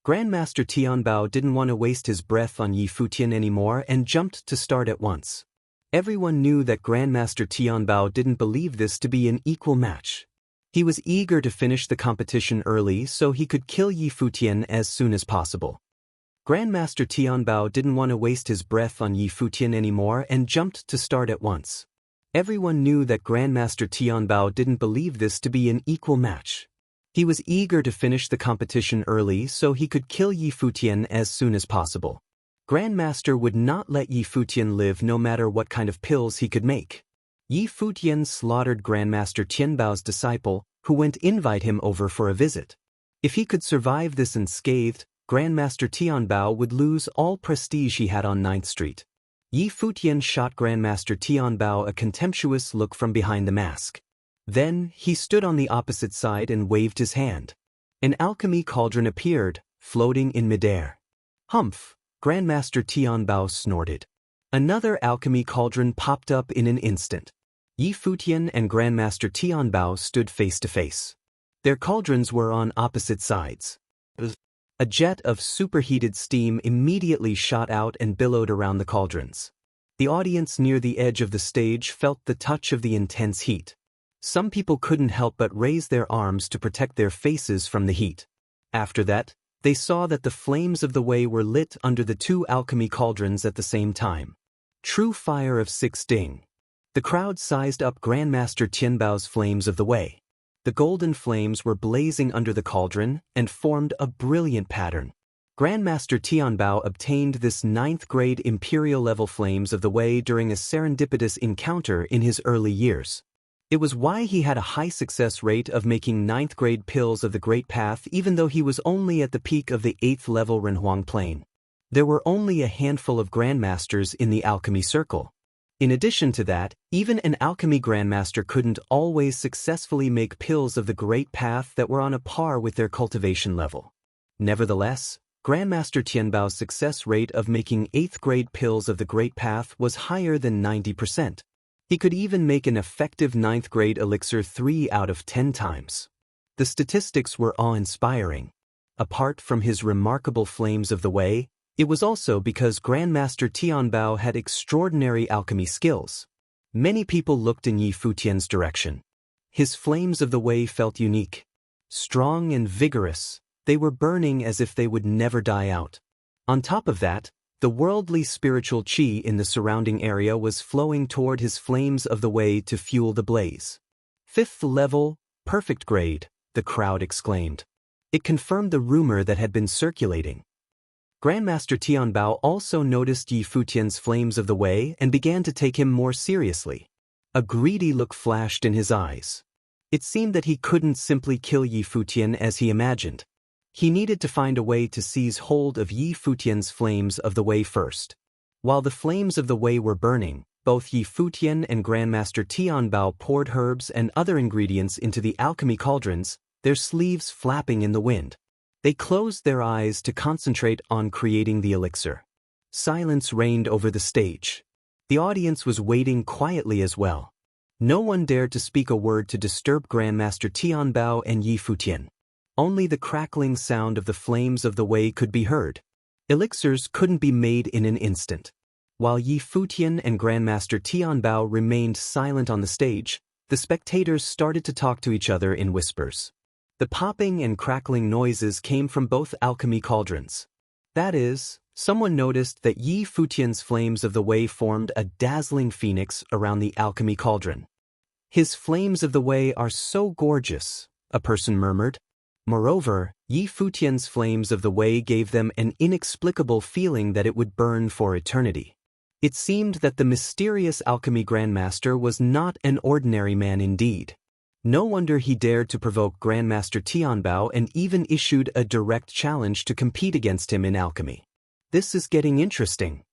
Grandmaster Tianbao didn't want to waste his breath on Yi Futian anymore and jumped to start at once. Everyone knew that Grandmaster Tianbao didn't believe this to be an equal match. He was eager to finish the competition early so he could kill Yi Futian as soon as possible. Grandmaster Tianbao didn't want to waste his breath on Yi Futian anymore and jumped to start at once. Everyone knew that Grandmaster Tianbao didn't believe this to be an equal match. He was eager to finish the competition early so he could kill Yi Futian as soon as possible. Grandmaster would not let Yi Futian live no matter what kind of pills he could make. Yi Futian slaughtered Grandmaster Tianbao's disciple, who went invite him over for a visit. If he could survive this unscathed, Grandmaster Tianbao would lose all prestige he had on 9th Street. Yi Futian shot Grandmaster Tianbao a contemptuous look from behind the mask. Then, he stood on the opposite side and waved his hand. An alchemy cauldron appeared, floating in midair. Humph! Grandmaster Tianbao snorted. Another alchemy cauldron popped up in an instant. Yi Futian and Grandmaster Tianbao stood face to face. Their cauldrons were on opposite sides. A jet of superheated steam immediately shot out and billowed around the cauldrons. The audience near the edge of the stage felt the touch of the intense heat. Some people couldn't help but raise their arms to protect their faces from the heat. After that, they saw that the flames of the way were lit under the two alchemy cauldrons at the same time. True fire of 6 ding. The crowd sized up Grandmaster Tianbao's flames of the way. The golden flames were blazing under the cauldron and formed a brilliant pattern. Grandmaster Tianbao obtained this 9th grade imperial level flames of the way during a serendipitous encounter in his early years. It was why he had a high success rate of making 9th grade pills of the Great Path even though he was only at the peak of the 8th level Renhuang plane. There were only a handful of grandmasters in the alchemy circle. In addition to that, even an alchemy grandmaster couldn't always successfully make pills of the Great Path that were on a par with their cultivation level. Nevertheless, Grandmaster Tianbao's success rate of making 8th grade pills of the Great Path was higher than 90%. He could even make an effective 9th grade elixir 3 out of 10 times. The statistics were awe-inspiring. Apart from his remarkable flames of the way, it was also because Grandmaster Tianbao had extraordinary alchemy skills. Many people looked in Yi Futian's direction. His flames of the way felt unique. Strong and vigorous, they were burning as if they would never die out. On top of that, the worldly spiritual qi in the surrounding area was flowing toward his flames of the way to fuel the blaze. 5th level, perfect grade, the crowd exclaimed. It confirmed the rumor that had been circulating. Grandmaster Tianbao also noticed Yi Futian's flames of the way and began to take him more seriously. A greedy look flashed in his eyes. It seemed that he couldn't simply kill Yi Futian as he imagined. He needed to find a way to seize hold of Yi Futian's flames of the way first. While the flames of the way were burning, both Yi Futian and Grandmaster Tianbao poured herbs and other ingredients into the alchemy cauldrons, their sleeves flapping in the wind. They closed their eyes to concentrate on creating the elixir. Silence reigned over the stage. The audience was waiting quietly as well. No one dared to speak a word to disturb Grandmaster Tianbao and Yi Futian. Only the crackling sound of the flames of the way could be heard. Elixirs couldn't be made in an instant. While Yi Futian and Grandmaster Tianbao remained silent on the stage, the spectators started to talk to each other in whispers. The popping and crackling noises came from both alchemy cauldrons. That is, someone noticed that Yi Futian's flames of the way formed a dazzling phoenix around the alchemy cauldron. "His flames of the way are so gorgeous," a person murmured. Moreover, Yi Futian's flames of the way gave them an inexplicable feeling that it would burn for eternity. It seemed that the mysterious alchemy grandmaster was not an ordinary man indeed. No wonder he dared to provoke Grandmaster Tianbao and even issued a direct challenge to compete against him in alchemy. This is getting interesting.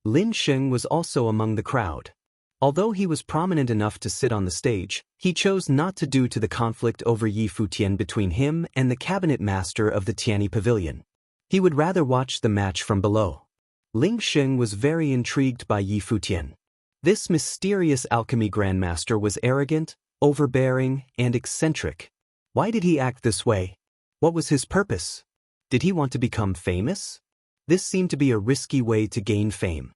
Lin Sheng was also among the crowd. Although he was prominent enough to sit on the stage, he chose not to due to the conflict over Yi Futian between him and the cabinet master of the Tianyi Pavilion. He would rather watch the match from below. Ling Sheng was very intrigued by Yi Futian. This mysterious alchemy grandmaster was arrogant, overbearing, and eccentric. Why did he act this way? What was his purpose? Did he want to become famous? This seemed to be a risky way to gain fame.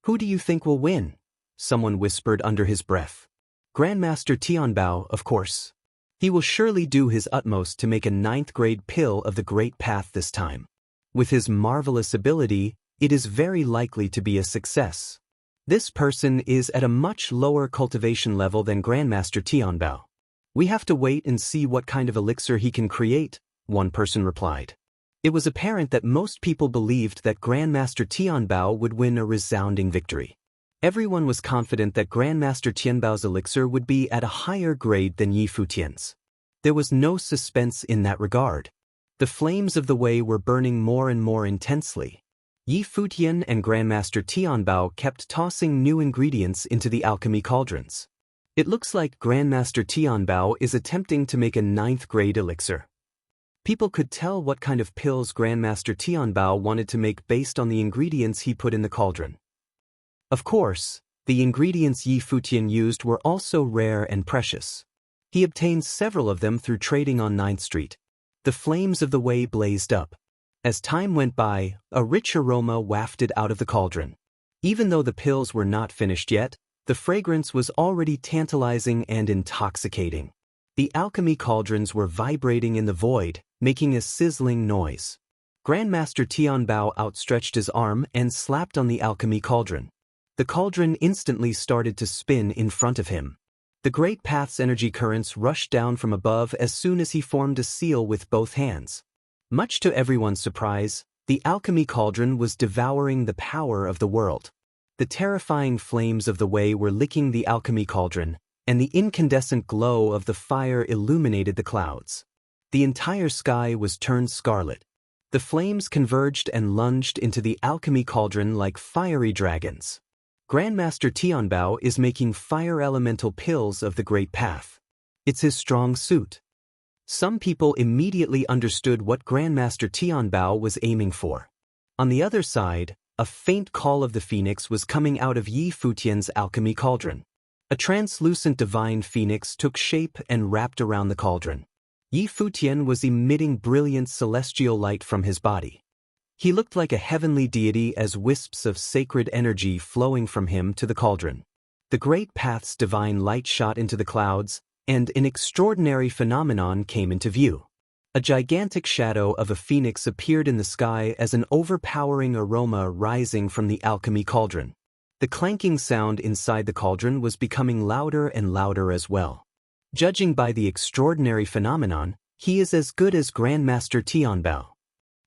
Who do you think will win? Someone whispered under his breath. Grandmaster Tianbao, of course. He will surely do his utmost to make a 9th grade pill of the Great Path this time. With his marvelous ability, it is very likely to be a success. This person is at a much lower cultivation level than Grandmaster Tianbao. We have to wait and see what kind of elixir he can create, one person replied. It was apparent that most people believed that Grandmaster Tianbao would win a resounding victory. Everyone was confident that Grandmaster Tianbao's elixir would be at a higher grade than Yi Futian's. There was no suspense in that regard. The flames of the way were burning more and more intensely. Yi Futian and Grandmaster Tianbao kept tossing new ingredients into the alchemy cauldrons. It looks like Grandmaster Tianbao is attempting to make a 9th grade elixir. People could tell what kind of pills Grandmaster Tianbao wanted to make based on the ingredients he put in the cauldron. Of course, the ingredients Yi Futian used were also rare and precious. He obtained several of them through trading on 9th Street. The flames of the way blazed up. As time went by, a rich aroma wafted out of the cauldron. Even though the pills were not finished yet, the fragrance was already tantalizing and intoxicating. The alchemy cauldrons were vibrating in the void, making a sizzling noise. Grandmaster Tianbao outstretched his arm and slapped on the alchemy cauldron. The cauldron instantly started to spin in front of him. The Great Path's energy currents rushed down from above as soon as he formed a seal with both hands. Much to everyone's surprise, the alchemy cauldron was devouring the power of the world. The terrifying flames of the way were licking the alchemy cauldron, and the incandescent glow of the fire illuminated the clouds. The entire sky was turned scarlet. The flames converged and lunged into the alchemy cauldron like fiery dragons. Grandmaster Tianbao is making fire elemental pills of the Great Path. It's his strong suit. Some people immediately understood what Grandmaster Tianbao was aiming for. On the other side, a faint call of the phoenix was coming out of Yi Futian's alchemy cauldron. A translucent divine phoenix took shape and wrapped around the cauldron. Yi Futian was emitting brilliant celestial light from his body. He looked like a heavenly deity as wisps of sacred energy flowing from him to the cauldron. The Great Path's divine light shot into the clouds, and an extraordinary phenomenon came into view. A gigantic shadow of a phoenix appeared in the sky as an overpowering aroma rising from the alchemy cauldron. The clanking sound inside the cauldron was becoming louder and louder as well. Judging by the extraordinary phenomenon, he is as good as Grandmaster Tianbao.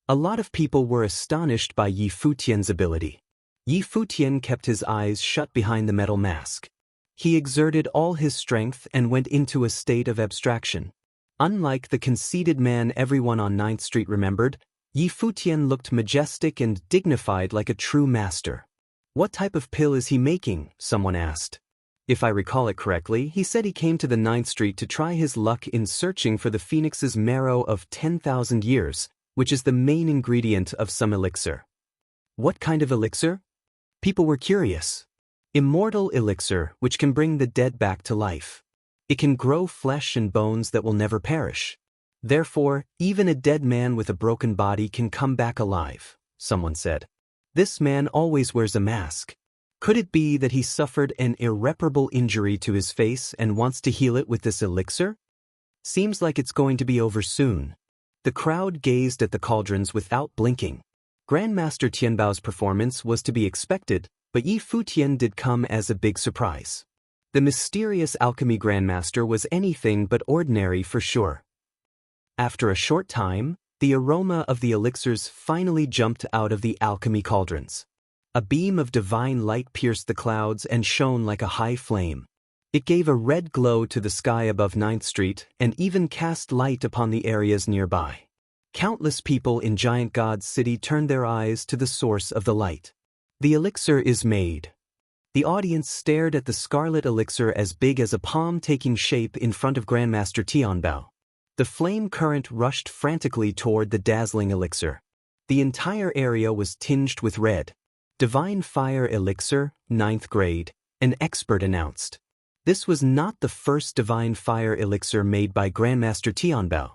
A lot of people were astonished by Yi Futian's ability. Yi Futian kept his eyes shut behind the metal mask. He exerted all his strength and went into a state of abstraction. Unlike the conceited man everyone on 9th Street remembered, Yi Futian looked majestic and dignified like a true master. "What type of pill is he making?" someone asked. If I recall it correctly, he said he came to the 9th Street to try his luck in searching for the phoenix's marrow of 10,000 years, which is the main ingredient of some elixir. What kind of elixir? People were curious. Immortal elixir, which can bring the dead back to life. It can grow flesh and bones that will never perish. Therefore, even a dead man with a broken body can come back alive, someone said. This man always wears a mask. Could it be that he suffered an irreparable injury to his face and wants to heal it with this elixir? Seems like it's going to be over soon. The crowd gazed at the cauldrons without blinking. Grandmaster Tianbao's performance was to be expected, but Yi Futian did come as a big surprise. The mysterious alchemy grandmaster was anything but ordinary for sure. After a short time, the aroma of the elixirs finally jumped out of the alchemy cauldrons. A beam of divine light pierced the clouds and shone like a high flame. It gave a red glow to the sky above 9th Street and even cast light upon the areas nearby. Countless people in Giant God's city turned their eyes to the source of the light. The elixir is made. The audience stared at the scarlet elixir as big as a palm taking shape in front of Grandmaster Tianbao. The flame current rushed frantically toward the dazzling elixir. The entire area was tinged with red. "Divine Fire Elixir, 9th grade," an expert announced. This was not the first divine fire elixir made by Grandmaster Tianbao.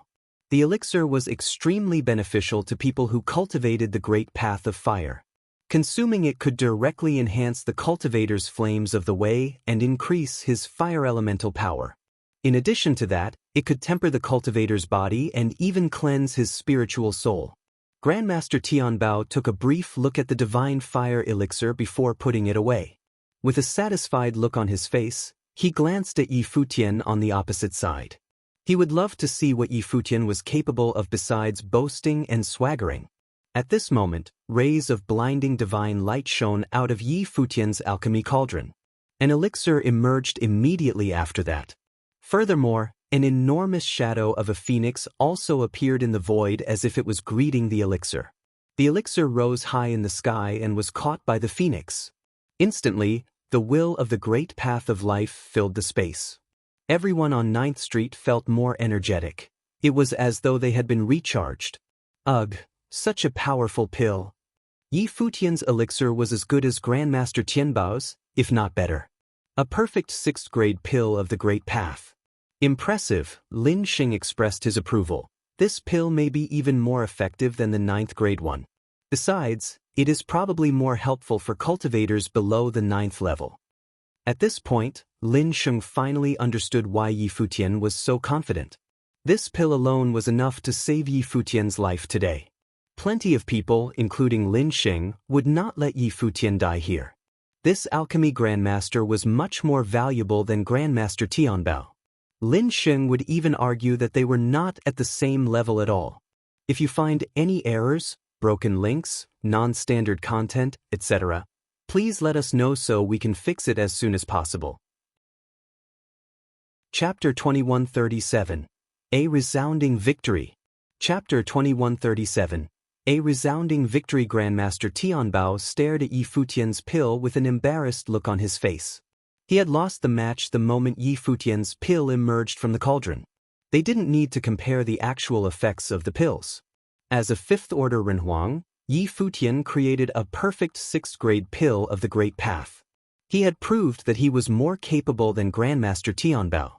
The elixir was extremely beneficial to people who cultivated the great path of fire. Consuming it could directly enhance the cultivator's flames of the way and increase his fire elemental power. In addition to that, it could temper the cultivator's body and even cleanse his spiritual soul. Grandmaster Tianbao took a brief look at the divine fire elixir before putting it away. With a satisfied look on his face, he glanced at Yi Futian on the opposite side. He would love to see what Yi Futian was capable of besides boasting and swaggering. At this moment, rays of blinding divine light shone out of Yi Futian's alchemy cauldron. An elixir emerged immediately after that. Furthermore, an enormous shadow of a phoenix also appeared in the void as if it was greeting the elixir. The elixir rose high in the sky and was caught by the phoenix. Instantly, the will of the great path of life filled the space. Everyone on 9th Street felt more energetic. It was as though they had been recharged. Ugh, such a powerful pill. Yi Futian's elixir was as good as Grandmaster Tianbao's, if not better. A perfect 6th grade pill of the great path. Impressive, Lin Xing expressed his approval. This pill may be even more effective than the 9th grade one. Besides, it is probably more helpful for cultivators below the 9th level. At this point, Lin Xing finally understood why Yi Futian was so confident. This pill alone was enough to save Yi Futian's life today. Plenty of people, including Lin Xing, would not let Yi Futian die here. This alchemy grandmaster was much more valuable than Grandmaster Tianbao. Lin Xing would even argue that they were not at the same level at all. If you find any errors, broken links, non-standard content, etc., please let us know so we can fix it as soon as possible. Chapter 2137. A Resounding Victory. Chapter 2137. A Resounding Victory. Grandmaster Tianbao stared at Yi Futian's pill with an embarrassed look on his face. He had lost the match the moment Yi Futian's pill emerged from the cauldron. They didn't need to compare the actual effects of the pills. As a 5th-order Renhuang, Yi Futian created a perfect 6th grade pill of the Great Path. He had proved that he was more capable than Grandmaster Tianbao.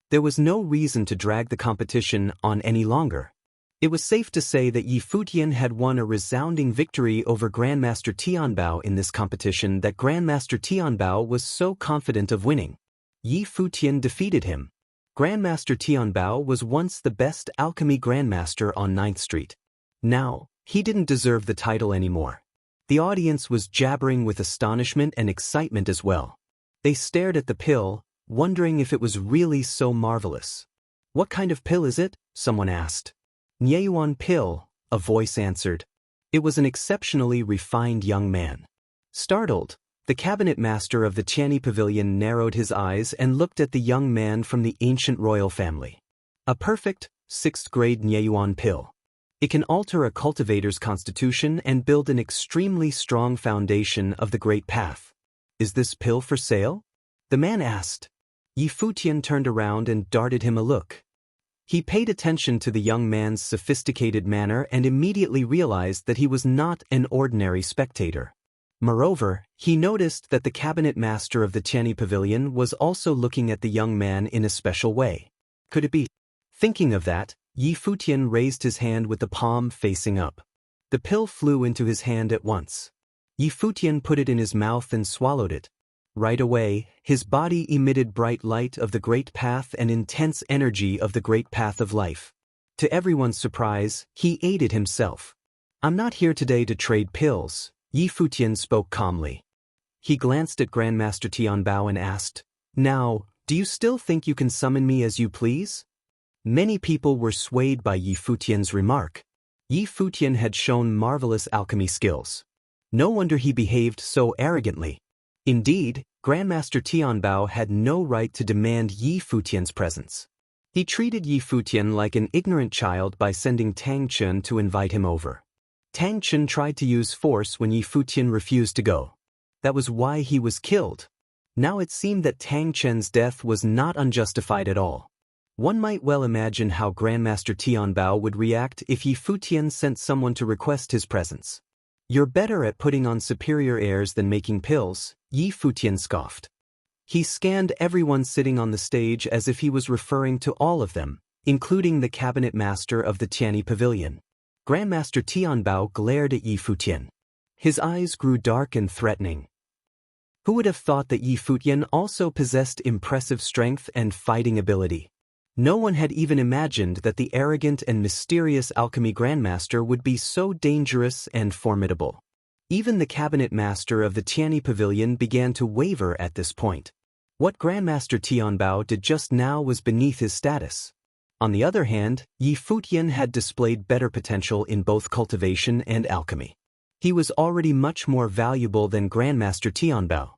There was no reason to drag the competition on any longer. It was safe to say that Yi Futian had won a resounding victory over Grandmaster Tianbao in this competition that Grandmaster Tianbao was so confident of winning. Yi Futian defeated him. Grandmaster Tianbao was once the best alchemy grandmaster on 9th Street. Now, he didn't deserve the title anymore. The audience was jabbering with astonishment and excitement as well. They stared at the pill, wondering if it was really so marvelous. "What kind of pill is it?" someone asked. "Nieyuan pill," a voice answered. It was an exceptionally refined young man. Startled, the cabinet master of the Tianyi Pavilion narrowed his eyes and looked at the young man from the ancient royal family. A perfect, 6th grade Nieyuan pill. It can alter a cultivator's constitution and build an extremely strong foundation of the Great Path. "Is this pill for sale?" the man asked. Yi Futian turned around and darted him a look. He paid attention to the young man's sophisticated manner and immediately realized that he was not an ordinary spectator. Moreover, he noticed that the cabinet master of the Tianyi Pavilion was also looking at the young man in a special way. Could it be? Thinking of that, Yi Futian raised his hand with the palm facing up. The pill flew into his hand at once. Yi Futian put it in his mouth and swallowed it. Right away, his body emitted bright light of the Great Path and intense energy of the Great Path of Life. To everyone's surprise, he ate it himself. "I'm not here today to trade pills," Yi Futian spoke calmly. He glanced at Grandmaster Tianbao and asked, "Now, do you still think you can summon me as you please?" Many people were swayed by Yi Futian's remark. Yi Futian had shown marvelous alchemy skills. No wonder he behaved so arrogantly. Indeed, Grandmaster Tianbao had no right to demand Yi Futian's presence. He treated Yi Futian like an ignorant child by sending Tang Chun to invite him over. Tang Chun tried to use force when Yi Futian refused to go. That was why he was killed. Now it seemed that Tang Chun's death was not unjustified at all. One might well imagine how Grandmaster Tianbao would react if Yi Futian sent someone to request his presence. "You're better at putting on superior airs than making pills," Yi Futian scoffed. He scanned everyone sitting on the stage as if he was referring to all of them, including the cabinet master of the Tianyi Pavilion. Grandmaster Tianbao glared at Yi Futian. His eyes grew dark and threatening. Who would have thought that Yi Futian also possessed impressive strength and fighting ability? No one had even imagined that the arrogant and mysterious alchemy grandmaster would be so dangerous and formidable. Even the cabinet master of the Tianyi Pavilion began to waver at this point. What Grandmaster Tianbao did just now was beneath his status. On the other hand, Yi Futian had displayed better potential in both cultivation and alchemy. He was already much more valuable than Grandmaster Tianbao.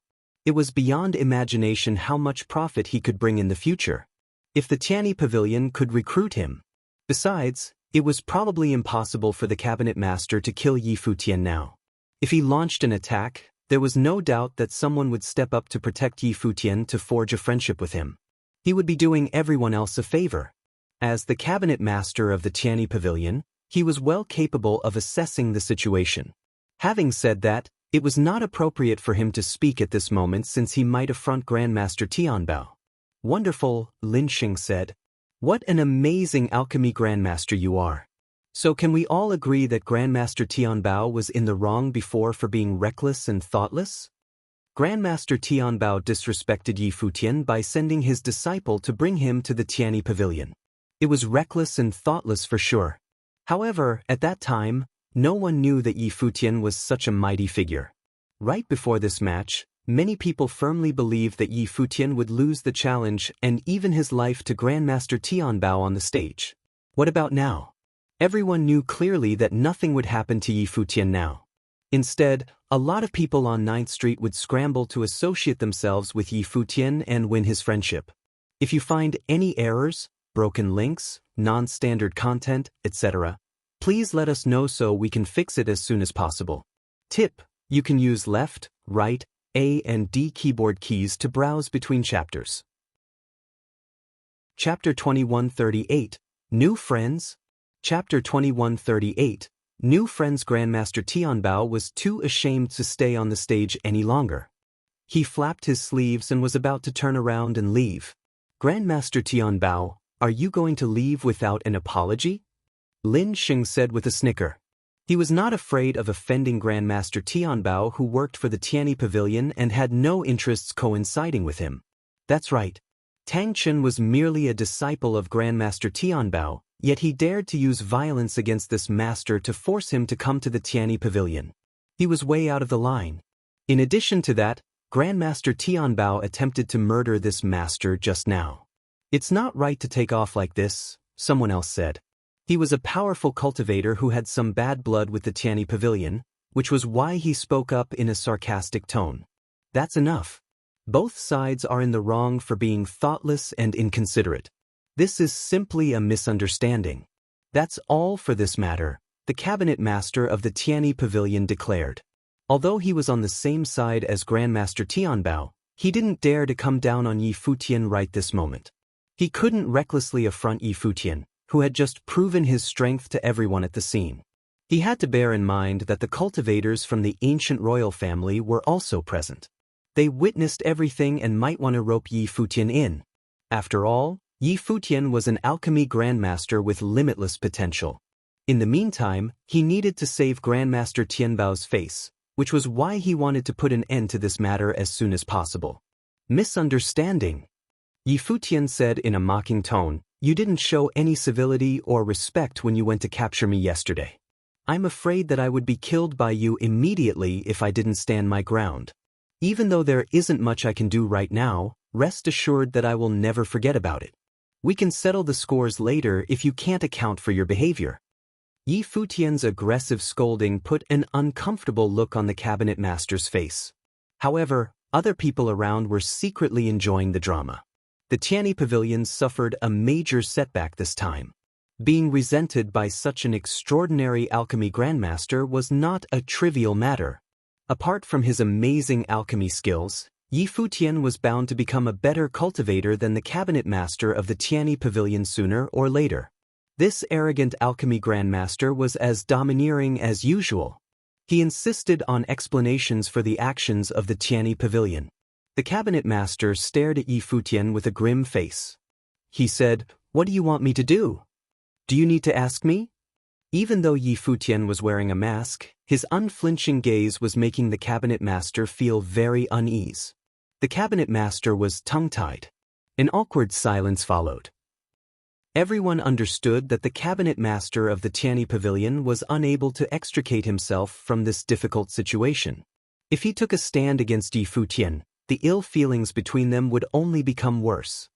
It was beyond imagination how much profit he could bring in the future, if the Tianyi Pavilion could recruit him. Besides, it was probably impossible for the cabinet master to kill Yi Futian now. If he launched an attack, there was no doubt that someone would step up to protect Yi Futian to forge a friendship with him. He would be doing everyone else a favor. As the cabinet master of the Tianyi Pavilion, he was well capable of assessing the situation. Having said that, it was not appropriate for him to speak at this moment since he might affront Grandmaster Tianbao. Wonderful, Lin Xing said. What an amazing alchemy grandmaster you are. So can we all agree that Grandmaster Tianbao was in the wrong before for being reckless and thoughtless? Grandmaster Tianbao disrespected Yi Futian by sending his disciple to bring him to the Tianyi Pavilion. It was reckless and thoughtless for sure. However, at that time, no one knew that Yi Futian was such a mighty figure. Right before this match, many people firmly believed that Yi Futian would lose the challenge and even his life to Grandmaster Tianbao on the stage. What about now? Everyone knew clearly that nothing would happen to Yi Futian now. Instead, a lot of people on 9th Street would scramble to associate themselves with Yi Futian and win his friendship. If you find any errors, broken links, non-standard content, etc., please let us know so we can fix it as soon as possible. Tip: you can use left, right, A and D keyboard keys to browse between chapters. Chapter 2138, New Friends. Chapter 2138, New Friends. Grandmaster Tianbao was too ashamed to stay on the stage any longer. He flapped his sleeves and was about to turn around and leave. Grandmaster Tianbao, are you going to leave without an apology? Lin Xing said with a snicker. He was not afraid of offending Grandmaster Tianbao, who worked for the Tianyi Pavilion and had no interests coinciding with him. That's right. Tang Chen was merely a disciple of Grandmaster Tianbao, yet he dared to use violence against this master to force him to come to the Tianyi Pavilion. He was way out of the line. In addition to that, Grandmaster Tianbao attempted to murder this master just now. It's not right to take off like this, someone else said. He was a powerful cultivator who had some bad blood with the Tianyi Pavilion, which was why he spoke up in a sarcastic tone. That's enough. Both sides are in the wrong for being thoughtless and inconsiderate. This is simply a misunderstanding. That's all for this matter, the cabinet master of the Tianyi Pavilion declared. Although he was on the same side as Grandmaster Tianbao, he didn't dare to come down on Yi Futian right this moment. He couldn't recklessly affront Yi Futian, who had just proven his strength to everyone at the scene. He had to bear in mind that the cultivators from the ancient royal family were also present. They witnessed everything and might want to rope Yi Futian in. After all, Yi Futian was an alchemy grandmaster with limitless potential. In the meantime, he needed to save Grandmaster Tianbao's face, which was why he wanted to put an end to this matter as soon as possible. Misunderstanding. Yi Futian said in a mocking tone, "You didn't show any civility or respect when you went to capture me yesterday. I'm afraid that I would be killed by you immediately if I didn't stand my ground. Even though there isn't much I can do right now, rest assured that I will never forget about it. We can settle the scores later if you can't account for your behavior." Yi Futian's aggressive scolding put an uncomfortable look on the cabinet master's face. However, other people around were secretly enjoying the drama. The Tianyi Pavilion suffered a major setback this time. Being resented by such an extraordinary alchemy grandmaster was not a trivial matter. Apart from his amazing alchemy skills, Yi Futian was bound to become a better cultivator than the cabinet master of the Tianyi Pavilion sooner or later. This arrogant alchemy grandmaster was as domineering as usual. He insisted on explanations for the actions of the Tianyi Pavilion. The cabinet master stared at Yi Futian with a grim face. He said, What do you want me to do? Do you need to ask me? Even though Yi Futian was wearing a mask, his unflinching gaze was making the cabinet master feel very uneasy. The cabinet master was tongue-tied. An awkward silence followed. Everyone understood that the cabinet master of the Tianyi Pavilion was unable to extricate himself from this difficult situation. If he took a stand against Yi Futian, the ill feelings between them would only become worse.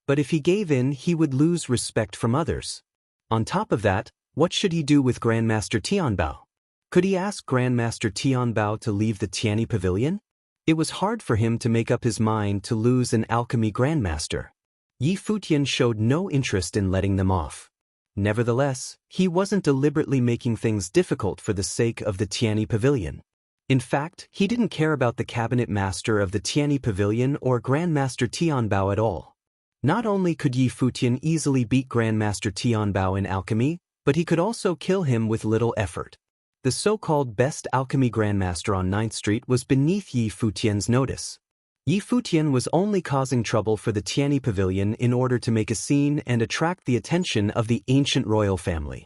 But if he gave in, he would lose respect from others. On top of that, what should he do with Grandmaster Tianbao? Could he ask Grandmaster Tianbao to leave the Tianyi Pavilion? It was hard for him to make up his mind to lose an alchemy grandmaster. Yi Futian showed no interest in letting them off. Nevertheless, he wasn't deliberately making things difficult for the sake of the Tianyi Pavilion. In fact, he didn't care about the cabinet master of the Tianyi Pavilion or Grandmaster Tianbao at all. Not only could Yi Futian easily beat Grandmaster Tianbao in alchemy, but he could also kill him with little effort. The so-called best alchemy grandmaster on 9th Street was beneath Yi Futian's notice. Yi Futian was only causing trouble for the Tianyi Pavilion in order to make a scene and attract the attention of the ancient royal family.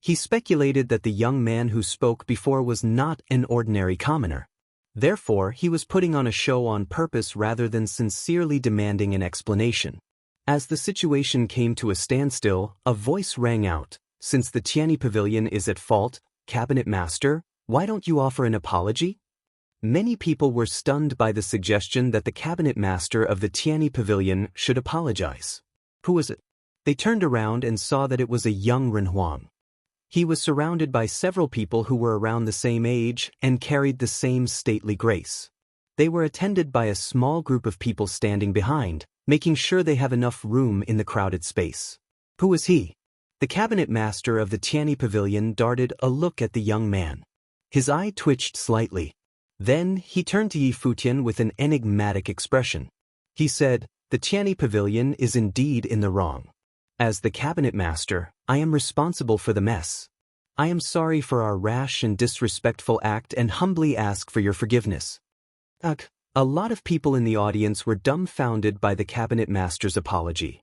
He speculated that the young man who spoke before was not an ordinary commoner. Therefore, he was putting on a show on purpose rather than sincerely demanding an explanation. As the situation came to a standstill, a voice rang out. Since the Tianyi Pavilion is at fault, Cabinet Master, why don't you offer an apology? Many people were stunned by the suggestion that the Cabinet Master of the Tianyi Pavilion should apologize. Who was it? They turned around and saw that it was a young Ren Huang. He was surrounded by several people who were around the same age and carried the same stately grace. They were attended by a small group of people standing behind, making sure they have enough room in the crowded space. Who was he? The cabinet master of the Tianyi Pavilion darted a look at the young man. His eye twitched slightly. Then he turned to Yi Futian with an enigmatic expression. He said, "The Tianyi Pavilion is indeed in the wrong. As the cabinet master, I am responsible for the mess. I am sorry for our rash and disrespectful act and humbly ask for your forgiveness." A lot of people in the audience were dumbfounded by the cabinet master's apology.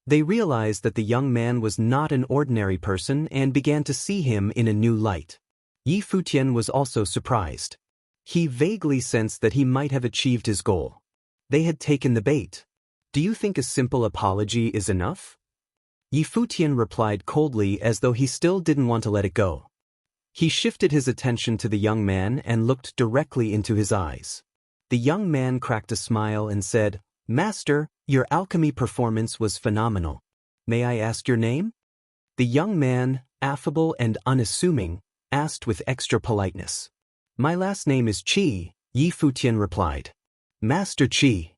They realized that the young man was not an ordinary person and began to see him in a new light. Yi Futian was also surprised. He vaguely sensed that he might have achieved his goal. They had taken the bait. "Do you think a simple apology is enough?" Yi Futian replied coldly as though he still didn't want to let it go. He shifted his attention to the young man and looked directly into his eyes. The young man cracked a smile and said, "Master, your alchemy performance was phenomenal. May I ask your name?" The young man, affable and unassuming, asked with extra politeness. "My last name is Qi," Yi Futian replied. "Master Qi."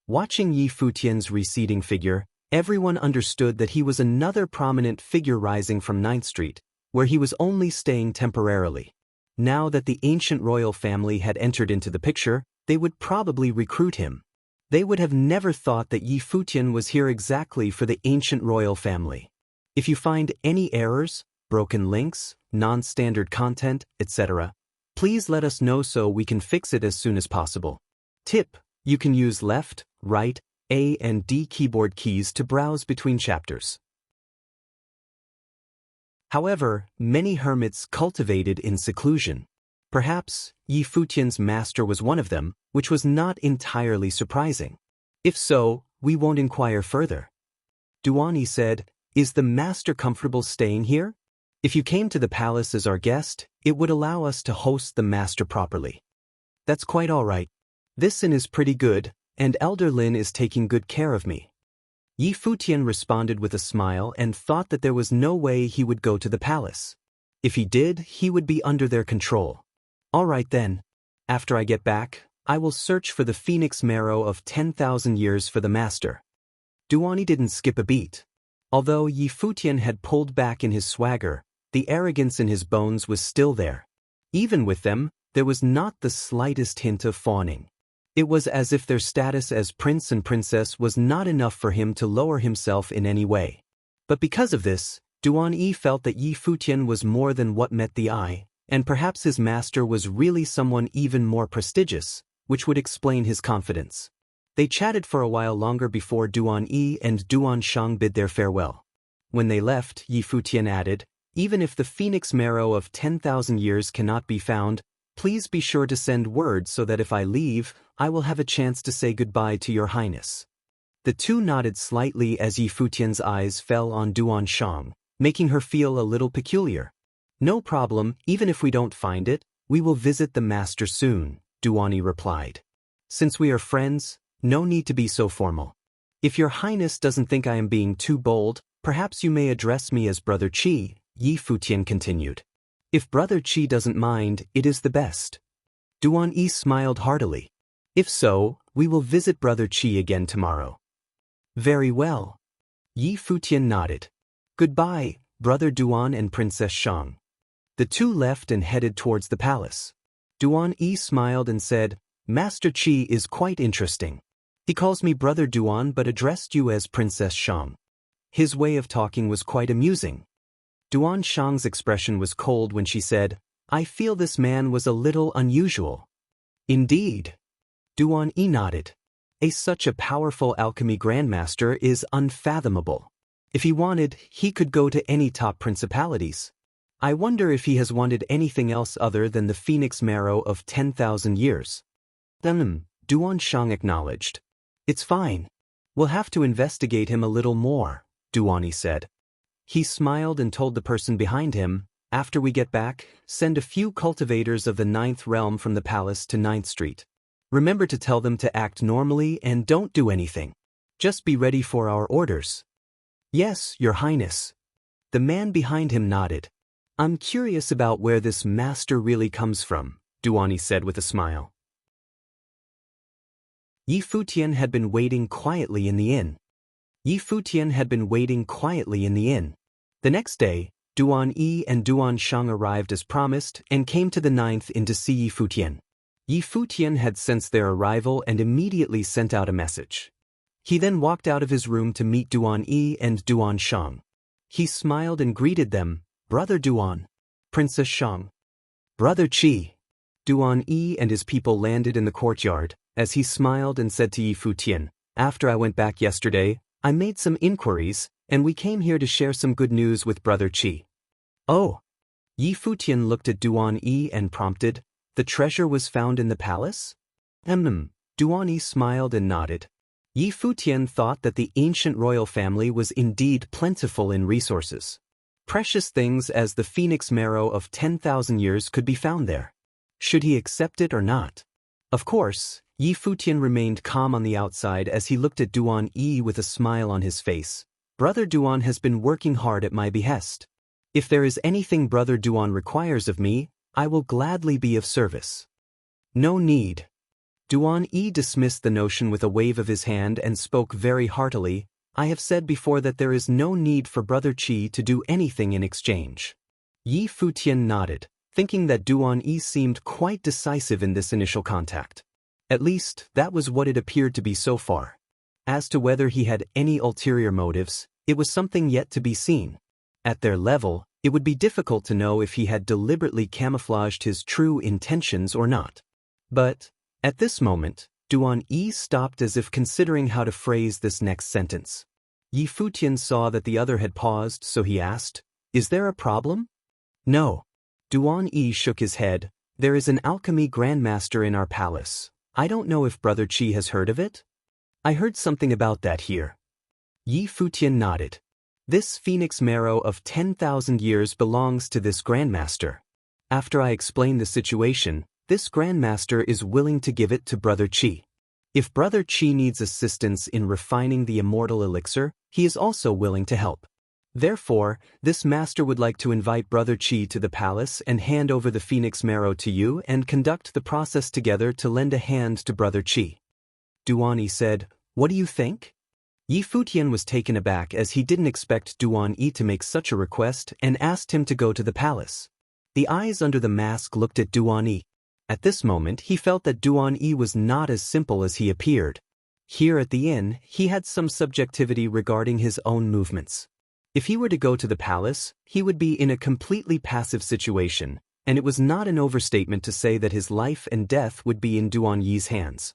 Watching Yi Futian's receding figure, everyone understood that he was another prominent figure rising from 9th Street, where he was only staying temporarily. Now that the ancient royal family had entered into the picture, they would probably recruit him. They would have never thought that Yi Futian was here exactly for the ancient royal family. If you find any errors, broken links, non-standard content, etc., please let us know so we can fix it as soon as possible. Tip: you can use left, right, A and D keyboard keys to browse between chapters. However, many hermits cultivated in seclusion. Perhaps Yi Futian's master was one of them, which was not entirely surprising. If so, we won't inquire further. Duani said, "Is the master comfortable staying here? If you came to the palace as our guest, it would allow us to host the master properly." "That's quite all right. This inn is pretty good, and Elder Lin is taking good care of me." Yi Futian responded with a smile and thought that there was no way he would go to the palace. If he did, he would be under their control. "All right then. After I get back, I will search for the phoenix marrow of 10,000 years for the master." Duani didn't skip a beat. Although Yi Futian had pulled back in his swagger, the arrogance in his bones was still there. Even with them, there was not the slightest hint of fawning. It was as if their status as prince and princess was not enough for him to lower himself in any way. But because of this, Duan-yi felt that Yi Futian was more than what met the eye, and perhaps his master was really someone even more prestigious, which would explain his confidence. They chatted for a while longer before Duan Yi and Duan Shang bid their farewell. When they left, Yi Futian added, "Even if the phoenix marrow of 10,000 years cannot be found, please be sure to send word so that if I leave, I will have a chance to say goodbye to your highness." The two nodded slightly as Yi Futian's eyes fell on Duan Shang, making her feel a little peculiar. "No problem, even if we don't find it, we will visit the master soon," Duan Yi replied. "Since we are friends, no need to be so formal. If your highness doesn't think I am being too bold, perhaps you may address me as Brother Qi," Yi Futian continued. "If Brother Qi doesn't mind, it is the best." Duan Yi smiled heartily. "If so, we will visit Brother Qi again tomorrow." "Very well." Yi Futian nodded. "Goodbye, Brother Duan and Princess Shang." The two left and headed towards the palace. Duan Yi smiled and said, "Master Qi is quite interesting. He calls me Brother Duan but addressed you as Princess Shang. His way of talking was quite amusing." Duan Shang's expression was cold when she said, "I feel this man was a little unusual." "Indeed." Duan Yi nodded. Such a powerful alchemy grandmaster is unfathomable. If he wanted, he could go to any top principalities. I wonder if he has wanted anything else other than the phoenix marrow of 10,000 years. Duan Shang acknowledged. "It's fine. We'll have to investigate him a little more," Duan Yi said. He smiled and told the person behind him, "After we get back, send a few cultivators of the 9th realm from the palace to 9th Street. Remember to tell them to act normally and don't do anything. Just be ready for our orders." "Yes, Your Highness." The man behind him nodded. "I'm curious about where this master really comes from," Duan Yi said with a smile. Yi Futian had been waiting quietly in the inn. The next day, Duan Yi and Duan Shang arrived as promised and came to the 9th Inn to see Yi Futian. Yi Futian had sensed their arrival and immediately sent out a message. He then walked out of his room to meet Duan Yi and Duan Shang. He smiled and greeted them, "Brother Duan, Princess Shang, Brother Qi." Duan Yi and his people landed in the courtyard, as he smiled and said to Yi Futian, "After I went back yesterday, I made some inquiries, and we came here to share some good news with Brother Qi." "Oh." Yi Futian looked at Duan Yi and prompted, "The treasure was found in the palace?" Duan Yi smiled and nodded. Yi Futian thought that the ancient royal family was indeed plentiful in resources. Precious things as the phoenix marrow of 10,000 years could be found there. Should he accept it or not? Of course, Yi Futian remained calm on the outside as he looked at Duan Yi with a smile on his face. "Brother Duan has been working hard at my behest. If there is anything Brother Duan requires of me, I will gladly be of service." "No need." Duan Yi dismissed the notion with a wave of his hand and spoke very heartily, "I have said before that there is no need for Brother Qi to do anything in exchange." Yi Futian nodded, thinking that Duan Yi seemed quite decisive in this initial contact. At least, that was what it appeared to be so far. As to whether he had any ulterior motives, it was something yet to be seen. At their level, it would be difficult to know if he had deliberately camouflaged his true intentions or not. But, at this moment, Duan Yi stopped as if considering how to phrase this next sentence. Yi Futian saw that the other had paused, so he asked, "Is there a problem?" "No." Duan Yi shook his head. "There is an alchemy grandmaster in our palace. I don't know if Brother Qi has heard of it?" "I heard something about that here." Yi Futian nodded. "This phoenix marrow of 10,000 years belongs to this grandmaster. After I explain the situation, this grandmaster is willing to give it to Brother Qi. If Brother Qi needs assistance in refining the immortal elixir, he is also willing to help. Therefore, this master would like to invite Brother Qi to the palace and hand over the phoenix marrow to you and conduct the process together to lend a hand to Brother Qi." Duan Yi said, "What do you think?" Yi Futian was taken aback as he didn't expect Duan Yi to make such a request and asked him to go to the palace. The eyes under the mask looked at Duan Yi. At this moment he felt that Duan Yi was not as simple as he appeared. Here at the inn, he had some subjectivity regarding his own movements. If he were to go to the palace, he would be in a completely passive situation, and it was not an overstatement to say that his life and death would be in Duan Yi's hands.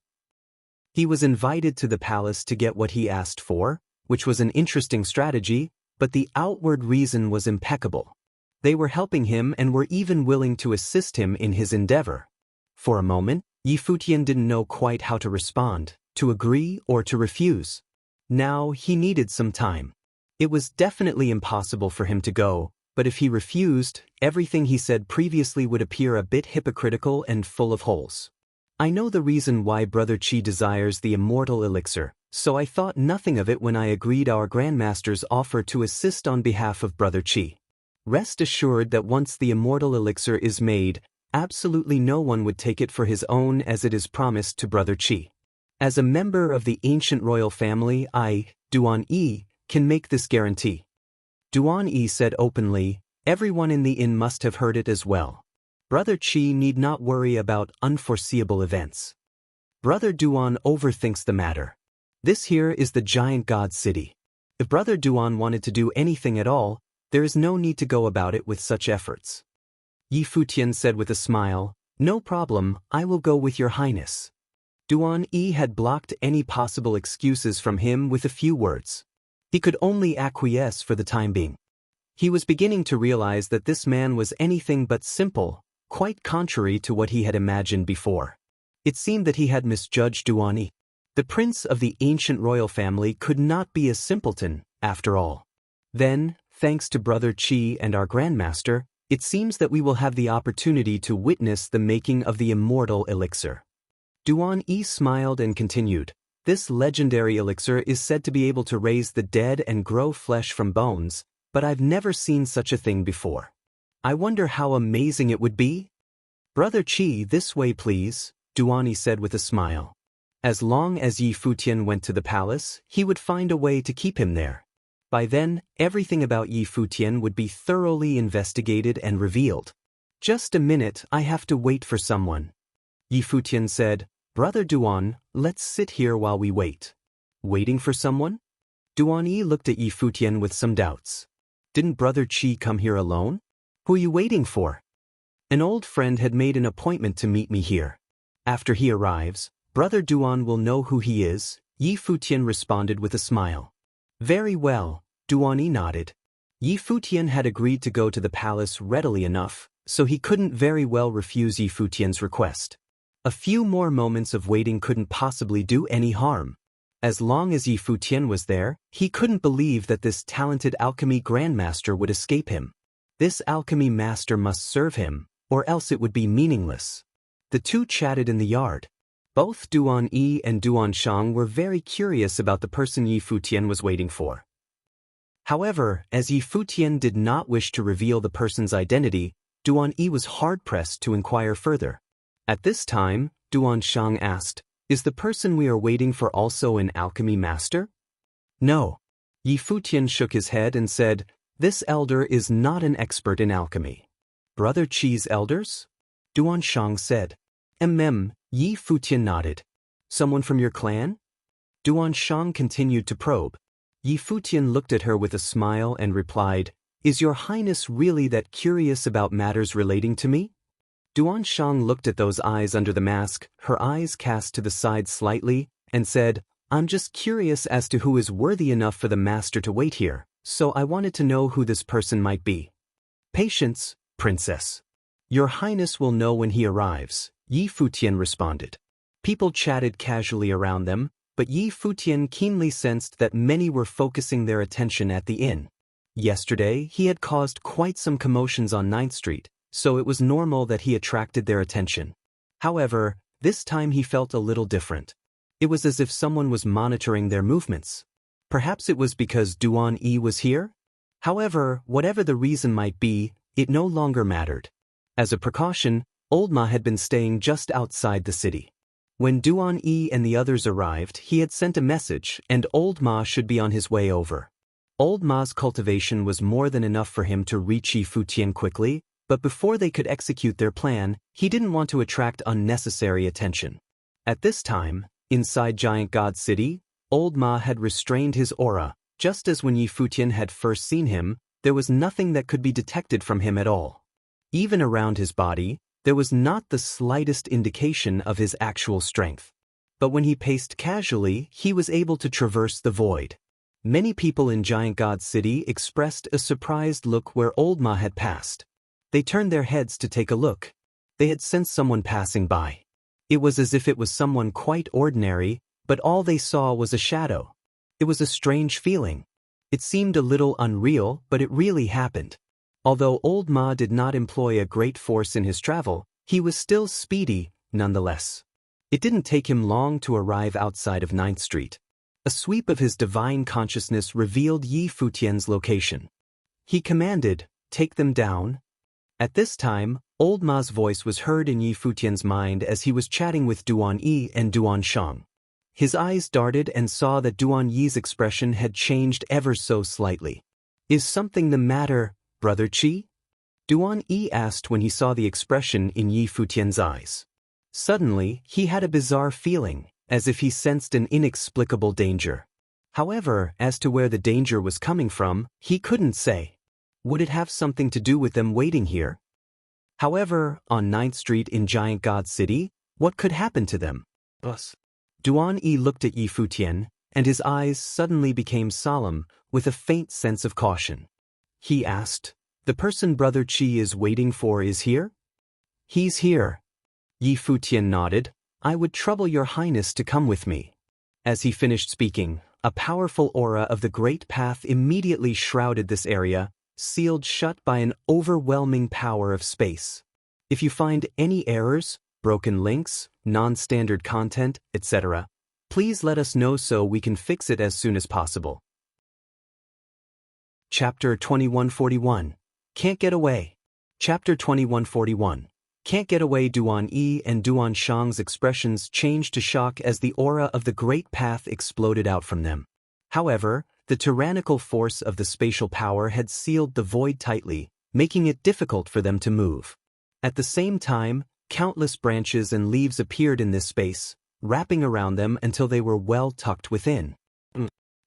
He was invited to the palace to get what he asked for, which was an interesting strategy, but the outward reason was impeccable. They were helping him and were even willing to assist him in his endeavor. For a moment, Futian didn't know quite how to respond, to agree or to refuse. Now he needed some time. It was definitely impossible for him to go, but if he refused, everything he said previously would appear a bit hypocritical and full of holes. I know the reason why Brother Qi desires the immortal elixir, so I thought nothing of it when I agreed our Grandmaster's offer to assist on behalf of Brother Qi. Rest assured that once the immortal elixir is made, absolutely no one would take it for his own as it is promised to Brother Qi. As a member of the ancient royal family, I, Duan Yi, can make this guarantee. Duan Yi said openly, everyone in the inn must have heard it as well. Brother Qi need not worry about unforeseeable events. Brother Duan overthinks the matter. This here is the giant god city. If Brother Duan wanted to do anything at all, there is no need to go about it with such efforts. Futian said with a smile, no problem, I will go with your highness. Duan Yi had blocked any possible excuses from him with a few words. He could only acquiesce for the time being. He was beginning to realize that this man was anything but simple, quite contrary to what he had imagined before. It seemed that he had misjudged Duan Yi. The prince of the ancient royal family could not be a simpleton, after all. Then, thanks to Brother Qi and our Grandmaster, it seems that we will have the opportunity to witness the making of the immortal elixir. Duan Yi smiled and continued, this legendary elixir is said to be able to raise the dead and grow flesh from bones, but I've never seen such a thing before. I wonder how amazing it would be? Brother Qi, this way please, Duan Yi said with a smile. As long as Futian went to the palace, he would find a way to keep him there. By then, everything about Futian would be thoroughly investigated and revealed. Just a minute, I have to wait for someone. Futian said, Brother Duan, let's sit here while we wait. Waiting for someone? Duan Yi looked at Futian with some doubts. Didn't Brother Qi come here alone? Who are you waiting for? An old friend had made an appointment to meet me here. After he arrives, Brother Duan will know who he is, Futian responded with a smile. Very well, Duan Yi nodded. Futian had agreed to go to the palace readily enough, so he couldn't very well refuse Futian's request. A few more moments of waiting couldn't possibly do any harm. As long as Futian was there, he couldn't believe that this talented alchemy grandmaster would escape him. This alchemy master must serve him, or else it would be meaningless. The two chatted in the yard. Both Duan Yi and Duan Shang were very curious about the person Futian was waiting for. However, as Futian did not wish to reveal the person's identity, Duan Yi was hard-pressed to inquire further. At this time, Duan Shang asked, is the person we are waiting for also an alchemy master? No. Futian shook his head and said, this elder is not an expert in alchemy. Brother Qi's elders? Duan Shang said. Futian nodded. Someone from your clan? Duan Shang continued to probe. Futian looked at her with a smile and replied, is your highness really that curious about matters relating to me? Duan Shang looked at those eyes under the mask, her eyes cast to the side slightly, and said, I'm just curious as to who is worthy enough for the master to wait here, so I wanted to know who this person might be. Patience, princess. Your highness will know when he arrives, Futian responded. People chatted casually around them, but Futian keenly sensed that many were focusing their attention at the inn. Yesterday, he had caused quite some commotions on 9th Street, so it was normal that he attracted their attention. However, this time he felt a little different. It was as if someone was monitoring their movements. Perhaps it was because Duan Yi was here? However, whatever the reason might be, it no longer mattered. As a precaution, Old Ma had been staying just outside the city. When Duan Yi and the others arrived, he had sent a message, and Old Ma should be on his way over. Old Ma's cultivation was more than enough for him to reach Futian quickly, but before they could execute their plan, he didn't want to attract unnecessary attention. At this time, inside Giant God City, Old Ma had restrained his aura, just as when Futian had first seen him, there was nothing that could be detected from him at all. Even around his body, there was not the slightest indication of his actual strength. But when he paced casually, he was able to traverse the void. Many people in Giant God City expressed a surprised look where Old Ma had passed. They turned their heads to take a look. They had sensed someone passing by. It was as if it was someone quite ordinary, but all they saw was a shadow. It was a strange feeling. It seemed a little unreal, but it really happened. Although Old Ma did not employ a great force in his travel, he was still speedy, nonetheless. It didn't take him long to arrive outside of 9th Street. A sweep of his divine consciousness revealed Yi Futian's location. He commanded, "Take them down." At this time, Old Ma's voice was heard in Yi Futian's mind as he was chatting with Duan Yi and Duan Shang. His eyes darted and saw that Duan Yi's expression had changed ever so slightly. "Is something the matter, Brother Qi?" Duan Yi asked when he saw the expression in Yi Futian's eyes. Suddenly, he had a bizarre feeling, as if he sensed an inexplicable danger. However, as to where the danger was coming from, he couldn't say. Would it have something to do with them waiting here? However, on 9th Street in Giant God City, what could happen to them? Duan Yi looked at Yi Futian, and his eyes suddenly became solemn, with a faint sense of caution. He asked, "The person Brother Qi is waiting for is here?" "He's here." Yi Futian nodded. "I would trouble your highness to come with me." As he finished speaking, a powerful aura of the Great Path immediately shrouded this area, sealed shut by an overwhelming power of space. If you find any errors, broken links, non-standard content, etc., please let us know so we can fix it as soon as possible. Chapter 2141. Can't Get Away. Chapter 2141. Can't Get Away. Duan Yi and Duan Shang's expressions changed to shock as the aura of the Great Path exploded out from them. However, the tyrannical force of the spatial power had sealed the void tightly, making it difficult for them to move. At the same time, countless branches and leaves appeared in this space, wrapping around them until they were well tucked within.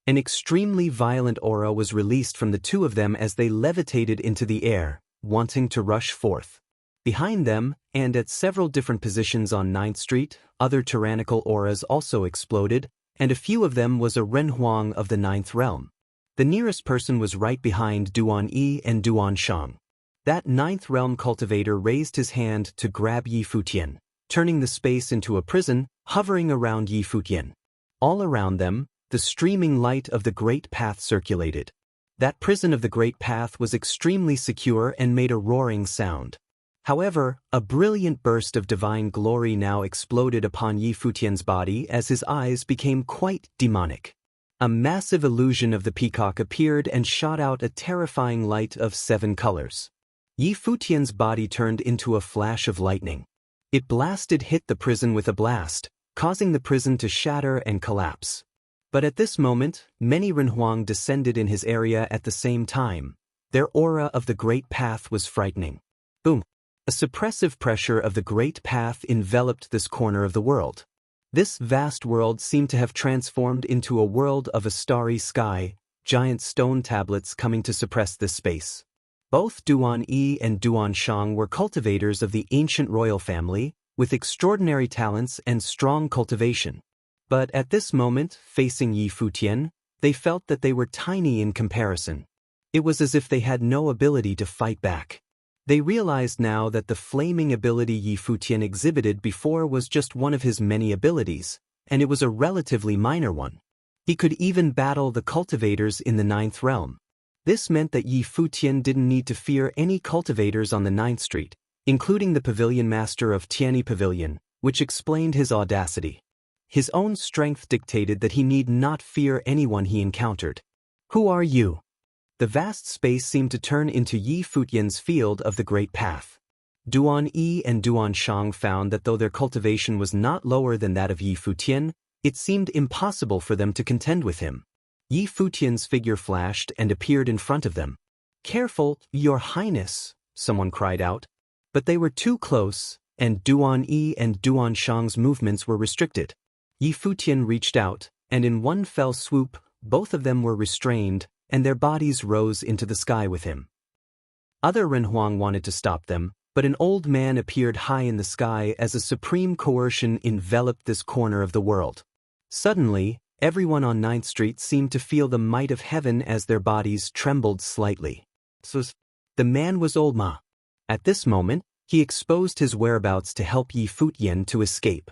An extremely violent aura was released from the two of them as they levitated into the air, wanting to rush forth. Behind them, and at several different positions on 9th Street, other tyrannical auras also exploded, and a few of them was a Renhuang of the 9th realm. The nearest person was right behind Duan Yi and Duan Shang. That 9th realm cultivator raised his hand to grab Yi Futian, turning the space into a prison, hovering around Yi Futian. All around them, the streaming light of the Great Path circulated. That prison of the Great Path was extremely secure and made a roaring sound. However, a brilliant burst of divine glory now exploded upon Yi Futian's body as his eyes became quite demonic. A massive illusion of the peacock appeared and shot out a terrifying light of 7 colors. Yi Futian's body turned into a flash of lightning. It hit the prison with a blast, causing the prison to shatter and collapse. But at this moment, many Renhuang descended in his area at the same time. Their aura of the Great Path was frightening. Boom! A suppressive pressure of the Great Path enveloped this corner of the world. This vast world seemed to have transformed into a world of a starry sky, giant stone tablets coming to suppress this space. Both Duan Yi and Duan Shang were cultivators of the ancient royal family, with extraordinary talents and strong cultivation. But at this moment, facing Yi Futian, they felt that they were tiny in comparison. It was as if they had no ability to fight back. They realized now that the flaming ability Yi Futian exhibited before was just one of his many abilities, and it was a relatively minor one. He could even battle the cultivators in the 9th realm. This meant that Yi Futian didn't need to fear any cultivators on the 9th Street, including the pavilion master of Tianyi Pavilion, which explained his audacity. His own strength dictated that he need not fear anyone he encountered. "Who are you?" The vast space seemed to turn into Yi Futian's field of the Great Path. Duan Yi and Duan Shang found that though their cultivation was not lower than that of Yi Futian, it seemed impossible for them to contend with him. Yi Futian's figure flashed and appeared in front of them. "Careful, Your Highness," someone cried out. But they were too close, and Duan Yi and Duan Shang's movements were restricted. Yi Futian reached out, and in one fell swoop, both of them were restrained, and their bodies rose into the sky with him. Other Renhuang wanted to stop them, But an old man appeared high in the sky as a supreme coercion enveloped this corner of the world. Suddenly, everyone on 9th Street seemed to feel the might of heaven as their bodies trembled slightly. So, the man was Old Ma. At this moment, he exposed his whereabouts to help Yi Futian to escape.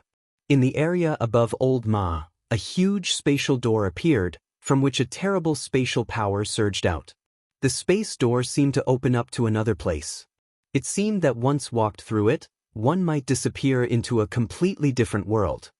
In the area above Old Ma, a huge spatial door appeared, from which a terrible spatial power surged out. The space door seemed to open up to another place. It seemed that once walked through it, one might disappear into a completely different world.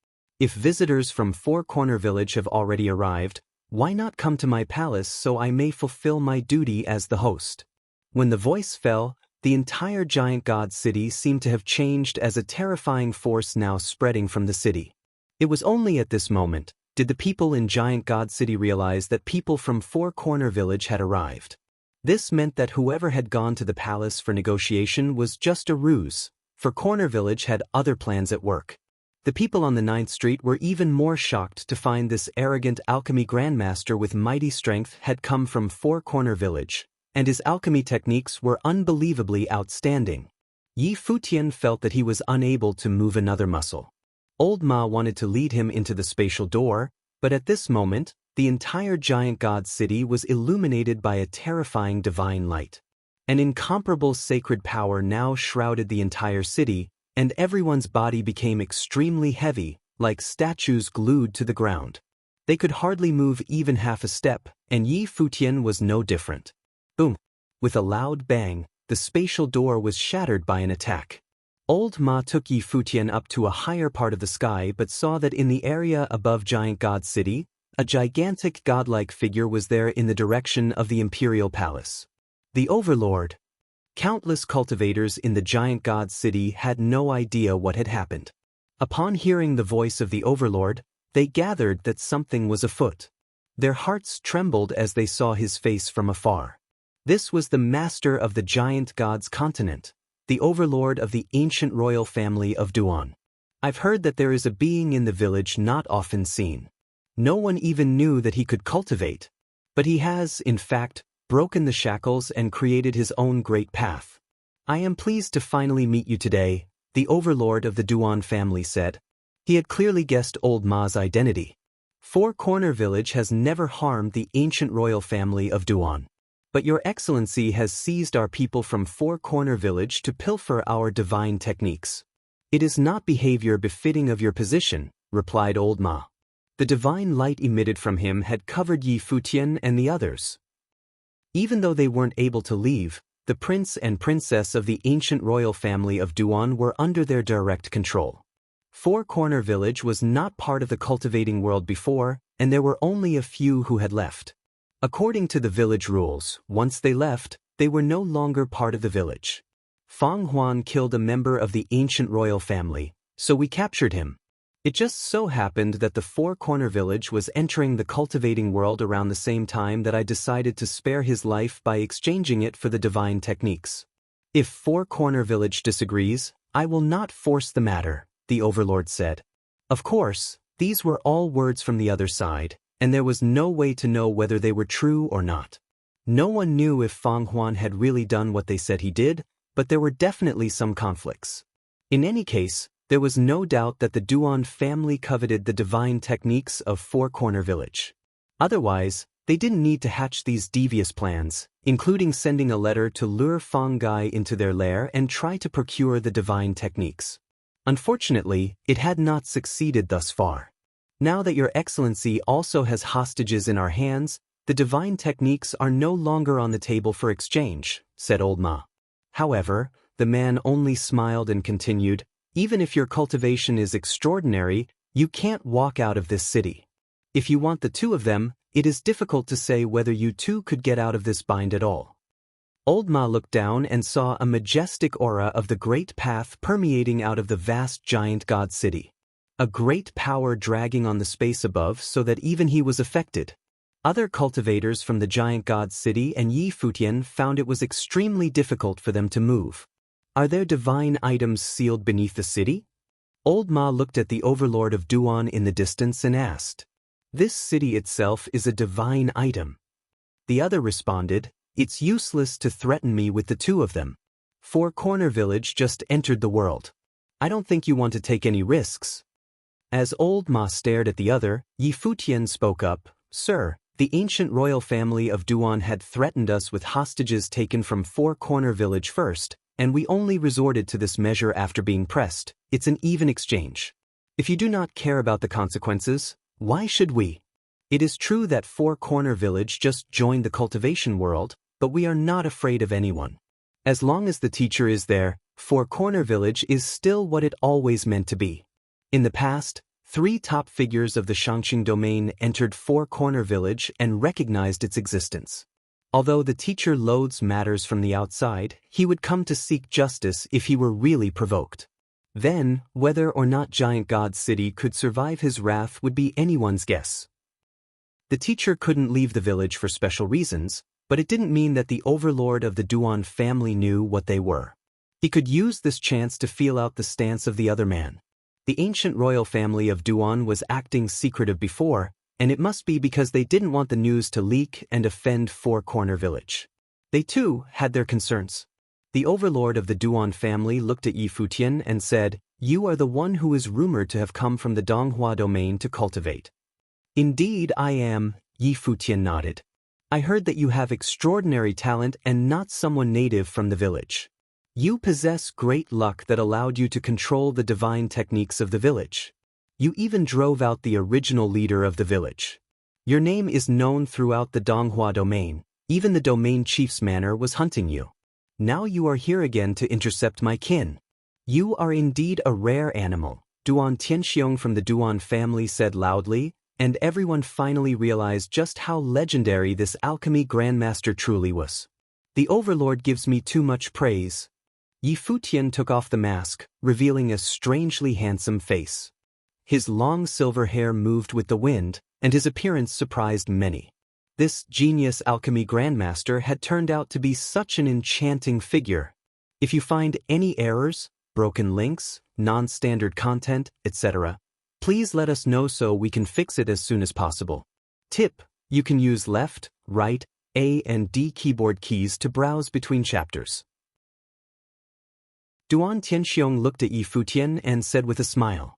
If visitors from Four Corner Village have already arrived, why not come to my palace so I may fulfill my duty as the host? When the voice fell, the entire giant god city seemed to have changed as a terrifying force now spreading from the city. It was only at this moment did the people in Giant God City realize that people from Four Corner Village had arrived. This meant that whoever had gone to the palace for negotiation was just a ruse, for Corner Village had other plans at work. The people on the 9th Street were even more shocked to find this arrogant alchemy grandmaster with mighty strength had come from Four Corner Village, and his alchemy techniques were unbelievably outstanding. Yi Futian felt that he was unable to move another muscle. Old Ma wanted to lead him into the spatial door, but at this moment, the entire giant god city was illuminated by a terrifying divine light. An incomparable sacred power now shrouded the entire city, and everyone's body became extremely heavy, like statues glued to the ground. They could hardly move even half a step, and Yi Futian was no different. Boom! With a loud bang, the spatial door was shattered by an attack. Old Ma took Yi Futian up to a higher part of the sky but saw that in the area above Giant God City, a gigantic godlike figure was there in the direction of the Imperial Palace. The Overlord. Countless cultivators in the Giant God City had no idea what had happened. Upon hearing the voice of the Overlord, they gathered that something was afoot. Their hearts trembled as they saw his face from afar. This was the master of the Giant God's continent, the overlord of the ancient royal family of Duan. I've heard that there is a being in the village not often seen. No one even knew that he could cultivate. But he has, in fact, broken the shackles and created his own great path. I am pleased to finally meet you today, the overlord of the Duan family said. He had clearly guessed Old Ma's identity. Four Corner Village has never harmed the ancient royal family of Duan. But your excellency has seized our people from Four Corner Village to pilfer our divine techniques. It is not behavior befitting of your position, replied Old Ma. The divine light emitted from him had covered Yi Futian and the others. Even though they weren't able to leave, the prince and princess of the ancient royal family of Duan were under their direct control. Four Corner Village was not part of the cultivating world before, and there were only a few who had left. According to the village rules, once they left, they were no longer part of the village. Fang Huan killed a member of the ancient royal family, so we captured him. It just so happened that the Four Corner Village was entering the cultivating world around the same time that I decided to spare his life by exchanging it for the divine techniques. If Four Corner Village disagrees, I will not force the matter, the overlord said. Of course, these were all words from the other side, and there was no way to know whether they were true or not. No one knew if Fang Huan had really done what they said he did, but there were definitely some conflicts. In any case, there was no doubt that the Duan family coveted the divine techniques of Four Corner Village. Otherwise, they didn't need to hatch these devious plans, including sending a letter to lure Fang Gai into their lair and try to procure the divine techniques. Unfortunately, it had not succeeded thus far. Now that your excellency also has hostages in our hands, the divine techniques are no longer on the table for exchange, said Old Ma. However, the man only smiled and continued, even if your cultivation is extraordinary, you can't walk out of this city. If you want the two of them, it is difficult to say whether you two could get out of this bind at all. Old Ma looked down and saw a majestic aura of the great path permeating out of the vast giant god city. A great power dragging on the space above so that even he was affected. Other cultivators from the giant god city and Yi Futian found it was extremely difficult for them to move. Are there divine items sealed beneath the city? Old Ma looked at the overlord of Duan in the distance and asked. This city itself is a divine item. The other responded, it's useless to threaten me with the two of them. Four Corner Village just entered the world. I don't think you want to take any risks. As old Ma stared at the other, Yi Futian spoke up, Sir, the ancient royal family of Duan had threatened us with hostages taken from Four Corner Village first, and we only resorted to this measure after being pressed. It's an even exchange. If you do not care about the consequences, why should we? It is true that Four Corner Village just joined the cultivation world, but we are not afraid of anyone. As long as the teacher is there, Four Corner Village is still what it always meant to be. In the past, 3 top figures of the Shangqing domain entered Four Corner Village and recognized its existence. Although the teacher loathes matters from the outside, he would come to seek justice if he were really provoked. Then, whether or not Giant God City could survive his wrath would be anyone's guess. The teacher couldn't leave the village for special reasons, but it didn't mean that the overlord of the Duan family knew what they were. He could use this chance to feel out the stance of the other man. The ancient royal family of Duan was acting secretive before, and it must be because they didn't want the news to leak and offend Four Corner Village. They too had their concerns. The overlord of the Duan family looked at Yi Futian and said, You are the one who is rumored to have come from the Donghua domain to cultivate. Indeed I am, Yi Futian nodded. I heard that you have extraordinary talent and not someone native from the village. You possess great luck that allowed you to control the divine techniques of the village. You even drove out the original leader of the village. Your name is known throughout the Donghua domain. Even the domain chief's manor was hunting you. Now you are here again to intercept my kin. You are indeed a rare animal, Duan Tianxiong from the Duan family said loudly, and everyone finally realized just how legendary this alchemy grandmaster truly was. The overlord gives me too much praise. Yi Futian took off the mask, revealing a strangely handsome face. His long silver hair moved with the wind, and his appearance surprised many. This genius alchemy grandmaster had turned out to be such an enchanting figure. If you find any errors, broken links, non-standard content, etc., please let us know so we can fix it as soon as possible. Tip: you can use left, right, A and D keyboard keys to browse between chapters. Duan Tianxiong looked at Yi Futian and said with a smile,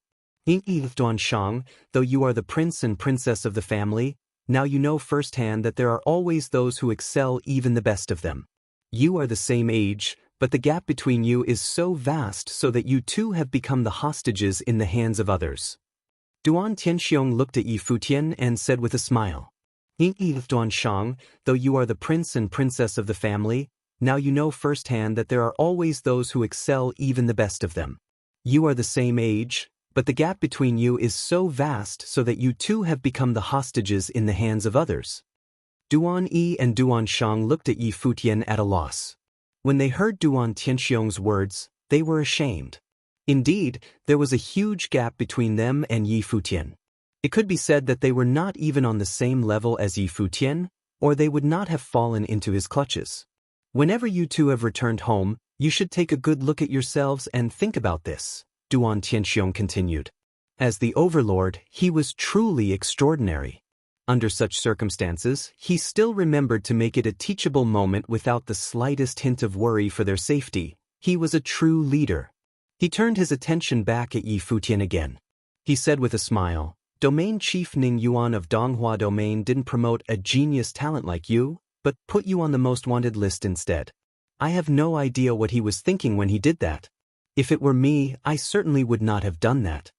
Duan Shang, though you are the prince and princess of the family, now you know firsthand that there are always those who excel even the best of them. You are the same age, but the gap between you is so vast so that you too have become the hostages in the hands of others. Duan Tianxiong looked at Yi Futian and said with a smile, Duan Shang, though you are the prince and princess of the family, now you know firsthand that there are always those who excel even the best of them. You are the same age, but the gap between you is so vast so that you too have become the hostages in the hands of others. Duan Yi and Duan Shang looked at Yi Futian at a loss. When they heard Duan Tianxiong's words, they were ashamed. Indeed, there was a huge gap between them and Yi Futian. It could be said that they were not even on the same level as Yi Futian, or they would not have fallen into his clutches. Whenever you two have returned home, you should take a good look at yourselves and think about this, Duan Tianxiong continued. As the overlord, he was truly extraordinary. Under such circumstances, he still remembered to make it a teachable moment without the slightest hint of worry for their safety. He was a true leader. He turned his attention back at Yi Futian again. He said with a smile, Domain Chief Ning Yuan of Donghua Domain didn't promote a genius talent like you, but put you on the most wanted list instead. I have no idea what he was thinking when he did that. If it were me, I certainly would not have done that.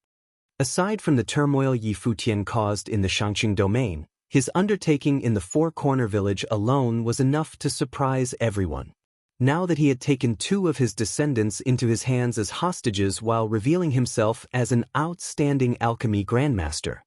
Aside from the turmoil Yi Futian caused in the Shangqing domain, his undertaking in the Four Corner Village alone was enough to surprise everyone. Now that he had taken 2 of his descendants into his hands as hostages while revealing himself as an outstanding alchemy grandmaster,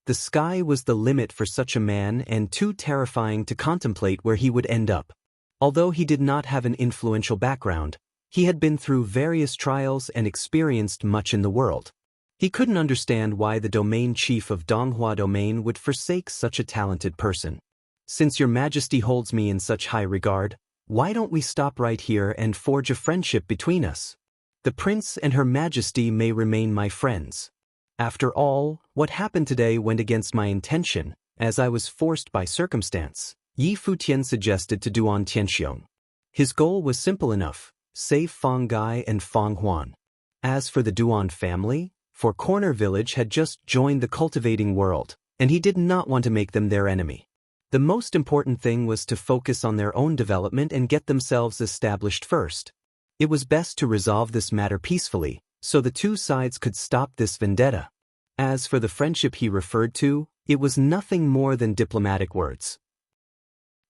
the sky was the limit for such a man and too terrifying to contemplate where he would end up. Although he did not have an influential background, he had been through various trials and experienced much in the world. He couldn't understand why the domain chief of Donghua domain would forsake such a talented person. Since your majesty holds me in such high regard, why don't we stop right here and forge a friendship between us? The prince and her majesty may remain my friends. After all, what happened today went against my intention, as I was forced by circumstance, Yi Futian suggested to Duan Tianxiong. His goal was simple enough, save Fong Gai and Fong Huan. As for the Duan family, For Corner Village had just joined the cultivating world, and he did not want to make them their enemy. The most important thing was to focus on their own development and get themselves established first. It was best to resolve this matter peacefully, so the two sides could stop this vendetta. As for the friendship he referred to, it was nothing more than diplomatic words.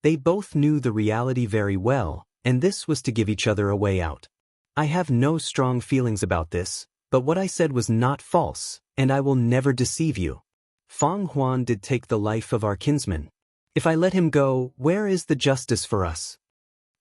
They both knew the reality very well, and this was to give each other a way out. I have no strong feelings about this, but what I said was not false, and I will never deceive you. Fong Huan did take the life of our kinsman. If I let him go, where is the justice for us?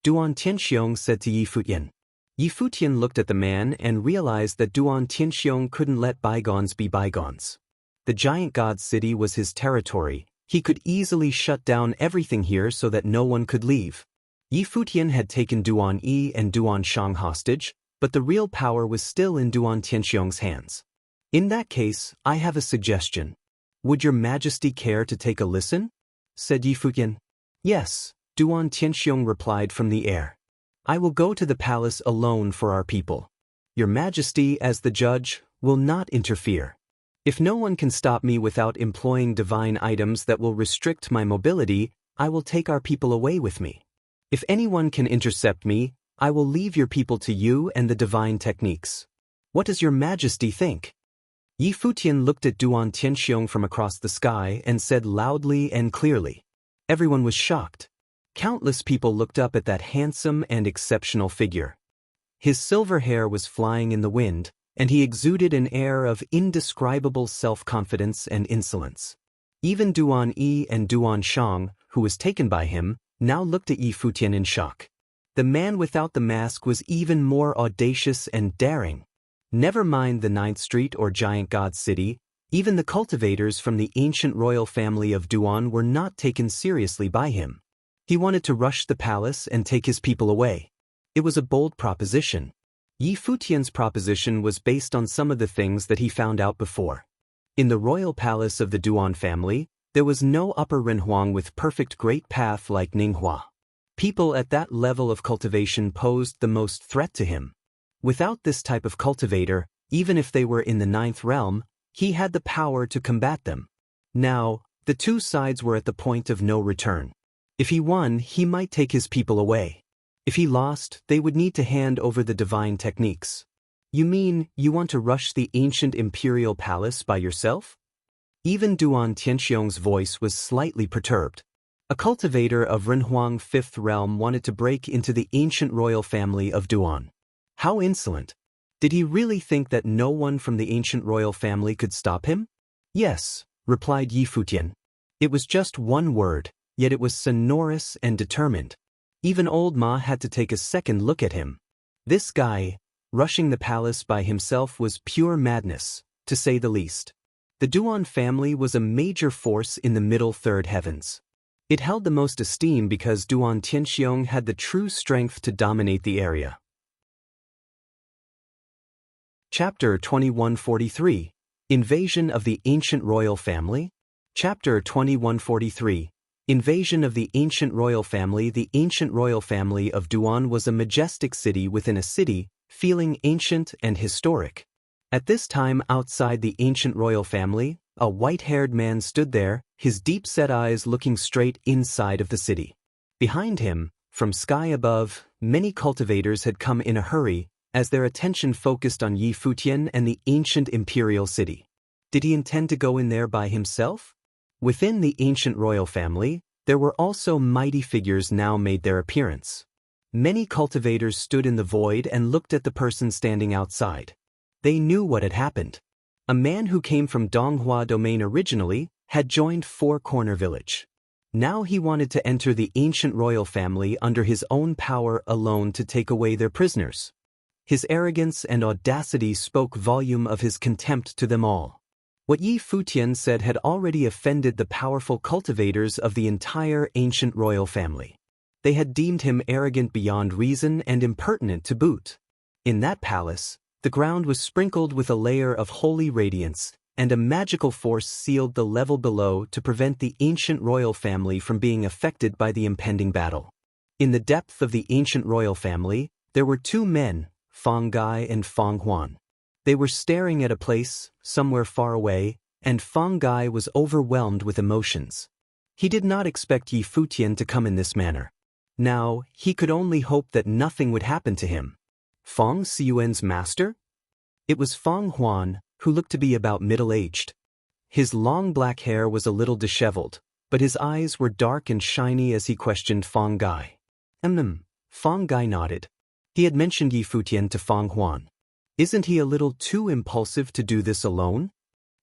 Duan Tianxiong said to Yi Futian. Yi Futian looked at the man and realized that Duan Tianxiong couldn't let bygones be bygones. The giant god city was his territory. He could easily shut down everything here so that no one could leave. Yi Futian had taken Duan Yi and Duan Shang hostage, but the real power was still in Duan Tianxiong's hands. In that case, I have a suggestion. Would your majesty care to take a listen? Said Yi Futian. Yes, Duan Tianxiong replied from the air. I will go to the palace alone for our people. Your majesty, as the judge, will not interfere. If no one can stop me without employing divine items that will restrict my mobility, I will take our people away with me. If anyone can intercept me, I will leave your people to you and the divine techniques. What does your majesty think? Yi Futian looked at Duan Tianxiong from across the sky and said loudly and clearly. Everyone was shocked. Countless people looked up at that handsome and exceptional figure. His silver hair was flying in the wind, and he exuded an air of indescribable self-confidence and insolence. Even Duan Yi and Duan Shang, who was taken by him, now looked at Yi Futian in shock. The man without the mask was even more audacious and daring. Never mind the 9th Street or Giant God City, even the cultivators from the ancient royal family of Duan were not taken seriously by him. He wanted to rush the palace and take his people away. It was a bold proposition. Yi Futian's proposition was based on some of the things that he found out before. In the royal palace of the Duan family, there was no upper Renhuang with perfect great path like Ninghua. People at that level of cultivation posed the most threat to him. Without this type of cultivator, even if they were in the 9th realm, he had the power to combat them. Now, the two sides were at the point of no return. If he won, he might take his people away. If he lost, they would need to hand over the divine techniques. You mean you want to rush the ancient imperial palace by yourself? Even Duan Tianxiong's voice was slightly perturbed. A cultivator of Renhuang 5th realm wanted to break into the ancient royal family of Duan. How insolent! Did he really think that no one from the ancient royal family could stop him? Yes, replied Yi Futian. It was just one word, yet it was sonorous and determined. Even old Ma had to take a second look at him. This guy, rushing the palace by himself, was pure madness, to say the least. The Duan family was a major force in the middle third heavens. It held the most esteem because Duan Tianxiong had the true strength to dominate the area. Chapter 2143. Invasion of the Ancient Royal Family. Chapter 2143. Invasion of the Ancient Royal Family. The Ancient Royal Family of Duan was a majestic city within a city, feeling ancient and historic. At this time, outside the Ancient Royal Family, a white-haired man stood there, his deep-set eyes looking straight inside of the city. Behind him, from sky above, many cultivators had come in a hurry, as their attention focused on Yi Futian and the ancient imperial city. Did he intend to go in there by himself? Within the ancient royal family, there were also mighty figures now made their appearance. Many cultivators stood in the void and looked at the person standing outside. They knew what had happened. A man who came from Donghua domain originally had joined Four Corner Village. Now he wanted to enter the ancient royal family under his own power alone to take away their prisoners. His arrogance and audacity spoke volume of his contempt to them all. What Yi Futian said had already offended the powerful cultivators of the entire ancient royal family. They had deemed him arrogant beyond reason and impertinent to boot. In that palace, the ground was sprinkled with a layer of holy radiance, and a magical force sealed the level below to prevent the ancient royal family from being affected by the impending battle. In the depth of the ancient royal family, There were two men, Fang Gai and Fang Huan. They were staring at a place, somewhere far away, and Fang Gai was overwhelmed with emotions. He did not expect Yi Futian to come in this manner. Now, he could only hope that nothing would happen to him. Fang Xiuan's master? It was Fang Huan, who looked to be about middle-aged. His long black hair was a little disheveled, but his eyes were dark and shiny as he questioned Fang Gai. Fang Gai nodded. He had mentioned Yi Futian to Fang Huan. Isn't he a little too impulsive to do this alone?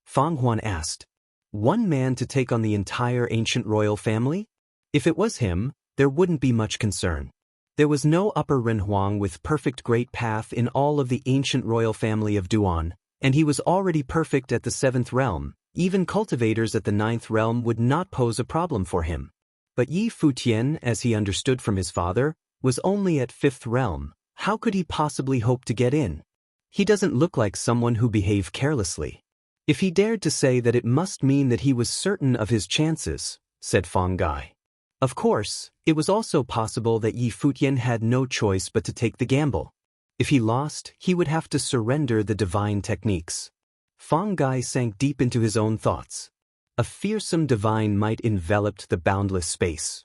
Fang Huan asked. One man to take on the entire ancient royal family? If it was him, there wouldn't be much concern. There was no upper Renhuang with perfect great path in all of the ancient royal family of Duan, and he was already perfect at the 7th realm. Even cultivators at the 9th realm would not pose a problem for him. But Yi Futian, as he understood from his father, was only at 5th realm. How could he possibly hope to get in? He doesn't look like someone who behaved carelessly. If he dared to say that, it must mean that he was certain of his chances, said Fang Gai. Of course, it was also possible that Yi Futian had no choice but to take the gamble. If he lost, he would have to surrender the divine techniques. Fang Gai sank deep into his own thoughts. A fearsome divine might enveloped the boundless space.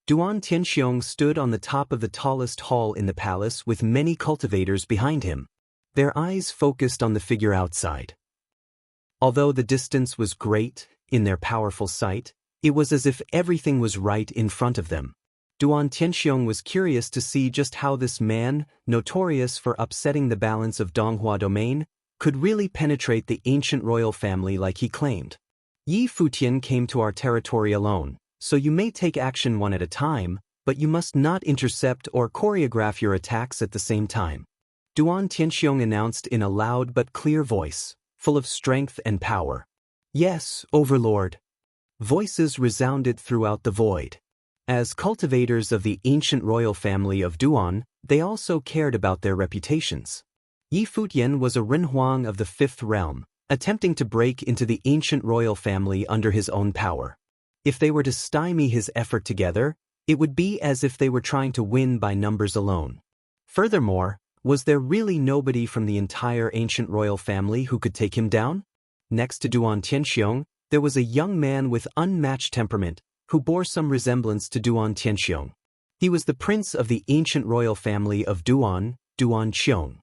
Duan Tianxiong stood on the top of the tallest hall in the palace with many cultivators behind him. Their eyes focused on the figure outside. Although the distance was great, in their powerful sight, it was as if everything was right in front of them. Duan Tianxiong was curious to see just how this man, notorious for upsetting the balance of Donghua domain, could really penetrate the ancient royal family like he claimed. Yi Futian came to our territory alone, so you may take action one at a time, but you must not intercept or choreograph your attacks at the same time. Duan Tianxiong announced in a loud but clear voice, full of strength and power. Yes, Overlord. Voices resounded throughout the void. As cultivators of the ancient royal family of Duan, they also cared about their reputations. Yi Futian was a Renhuang of the 5th realm, attempting to break into the ancient royal family under his own power. If they were to stymie his effort together, it would be as if they were trying to win by numbers alone. Furthermore, was there really nobody from the entire ancient royal family who could take him down? Next to Duan Tianxiong, there was a young man with unmatched temperament, who bore some resemblance to Duan Tianxiong. He was the prince of the ancient royal family of Duan, Duan Qiong.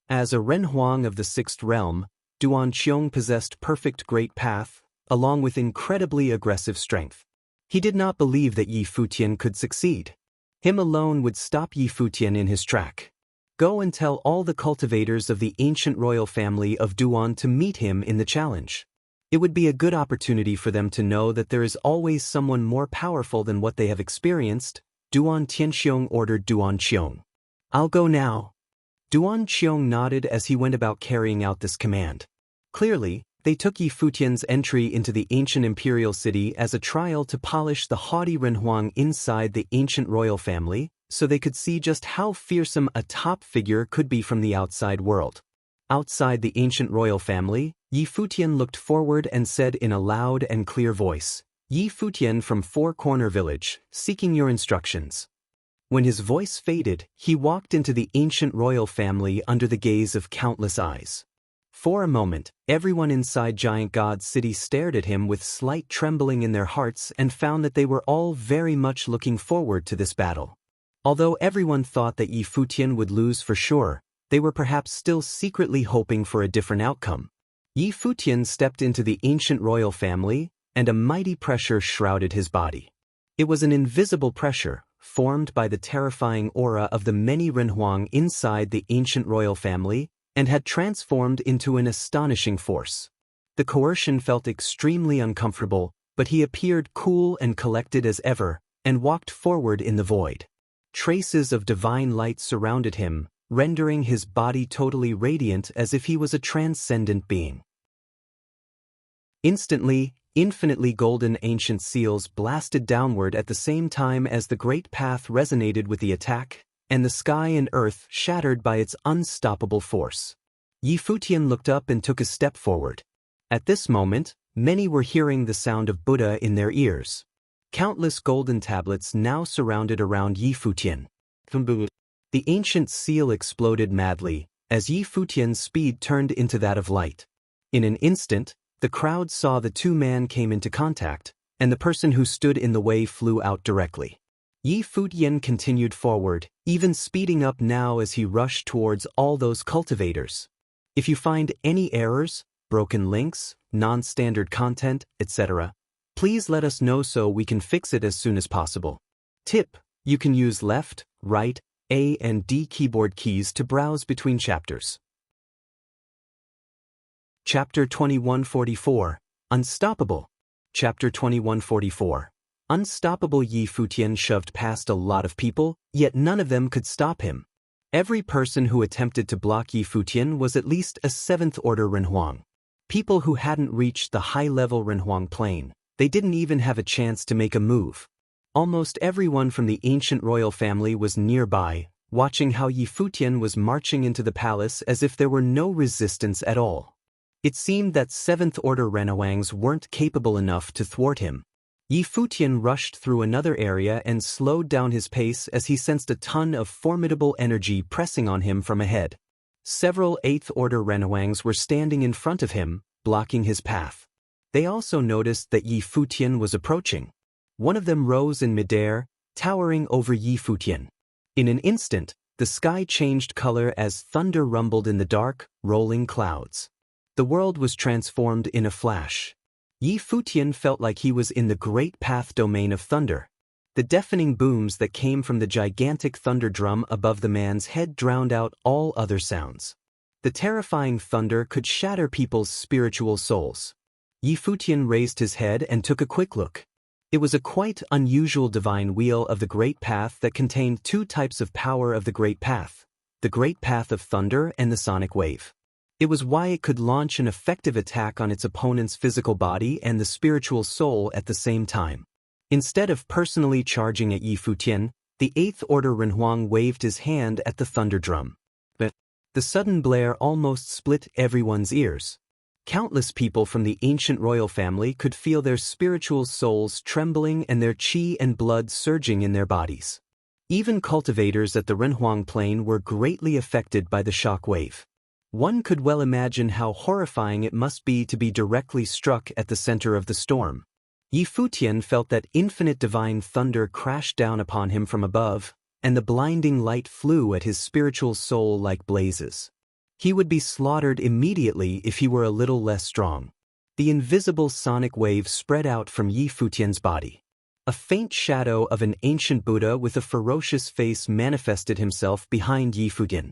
As a Renhuang of the 6th realm, Duan Qiong possessed perfect great path, along with incredibly aggressive strength. He did not believe that Yi Futian could succeed. Him alone would stop Yi Futian in his track. Go and tell all the cultivators of the ancient royal family of Duan to meet him in the challenge. It would be a good opportunity for them to know that there is always someone more powerful than what they have experienced. Duan Tianxiong ordered Duan Qiong. I'll go now. Duan Qiong nodded as he went about carrying out this command. Clearly, they took Yi Futian's entry into the ancient imperial city as a trial to polish the haughty Renhuang inside the ancient royal family, so they could see just how fearsome a top figure could be from the outside world. Outside the ancient royal family, Yi Futian looked forward and said in a loud and clear voice, Yi Futian from Four Corner Village, seeking your instructions. When his voice faded, he walked into the ancient royal family under the gaze of countless eyes. For a moment, everyone inside Giant God City stared at him with slight trembling in their hearts and found that they were all very much looking forward to this battle. Although everyone thought that Yi Futian would lose for sure, they were perhaps still secretly hoping for a different outcome. Yi Futian stepped into the ancient royal family, and a mighty pressure shrouded his body. It was an invisible pressure, formed by the terrifying aura of the many Renhuang inside the ancient royal family, and had transformed into an astonishing force. The coercion felt extremely uncomfortable, but he appeared cool and collected as ever, and walked forward in the void. Traces of divine light surrounded him, rendering his body totally radiant as if he was a transcendent being. Instantly, infinitely golden ancient seals blasted downward at the same time as the great path resonated with the attack, and the sky and earth shattered by its unstoppable force. Yi Futian looked up and took a step forward. At this moment, many were hearing the sound of Buddha in their ears. Countless golden tablets now surrounded around Yi Futian. The The ancient seal exploded madly, as Yi Futian's speed turned into that of light. In an instant, the crowd saw the two men came into contact, and the person who stood in the way flew out directly. Yi Futian continued forward, even speeding up now as he rushed towards all those cultivators. If you find any errors, broken links, non-standard content, etc., please let us know so we can fix it as soon as possible. Tip: you can use left, right, A and D keyboard keys to browse between chapters. Chapter 2144, Unstoppable. Chapter 2144. Unstoppable. Yi Futian shoved past a lot of people, yet none of them could stop him. Every person who attempted to block Yi Futian was at least a 7th-order Renhuang. People who hadn't reached the high-level Renhuang plane, they didn't even have a chance to make a move. Almost everyone from the ancient royal family was nearby, watching how Yi Futian was marching into the palace as if there were no resistance at all. It seemed that 7th-order Renhuangs weren't capable enough to thwart him. Yi Futian rushed through another area and slowed down his pace as he sensed a ton of formidable energy pressing on him from ahead. Several 8th-order Renhuangs were standing in front of him, blocking his path. They also noticed that Yi Futian was approaching. One of them rose in midair, towering over Yi Futian. In an instant, the sky changed color as thunder rumbled in the dark, rolling clouds. The world was transformed in a flash. Yi Futian felt like he was in the great path domain of thunder. The deafening booms that came from the gigantic thunder drum above the man's head drowned out all other sounds. The terrifying thunder could shatter people's spiritual souls. Yi Futian raised his head and took a quick look. It was a quite unusual divine wheel of the Great Path that contained two types of power of the Great Path, the Great Path of Thunder and the Sonic Wave. It was why it could launch an effective attack on its opponent's physical body and the spiritual soul at the same time. Instead of personally charging at Yi Futian, the 8th-order Renhuang waved his hand at the thunder drum. But the sudden blare almost split everyone's ears. Countless people from the ancient royal family could feel their spiritual souls trembling and their qi and blood surging in their bodies. Even cultivators at the Renhuang plane were greatly affected by the shock wave. One could well imagine how horrifying it must be to be directly struck at the center of the storm. Yi Futian felt that infinite divine thunder crashed down upon him from above, and the blinding light flew at his spiritual soul like blazes. He would be slaughtered immediately if he were a little less strong. The invisible sonic wave spread out from Yi Futian's body. A faint shadow of an ancient Buddha with a ferocious face manifested himself behind Yi Futian.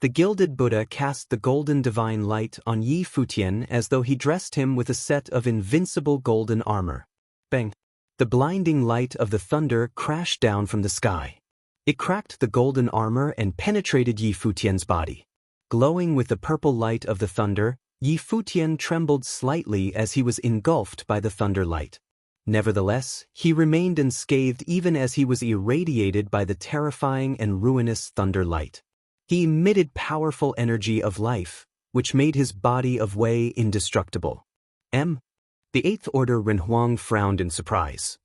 The gilded Buddha cast the golden divine light on Yi Futian as though he dressed him with a set of invincible golden armor. Bang! The blinding light of the thunder crashed down from the sky. It cracked the golden armor and penetrated Yi Futian's body. Glowing with the purple light of the thunder, Yi Futian trembled slightly as he was engulfed by the thunder light. Nevertheless, he remained unscathed even as he was irradiated by the terrifying and ruinous thunder light. He emitted powerful energy of life, which made his body of Wei indestructible. The 8th-order Renhuang frowned in surprise.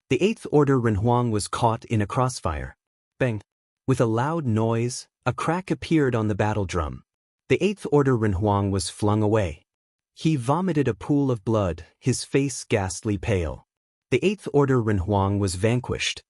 The 8th-order Renhuang was caught in a crossfire. Bang! With a loud noise, a crack appeared on the battle drum. The 8th-order Renhuang was flung away. He vomited a pool of blood, his face ghastly pale. The 8th-order Renhuang was vanquished.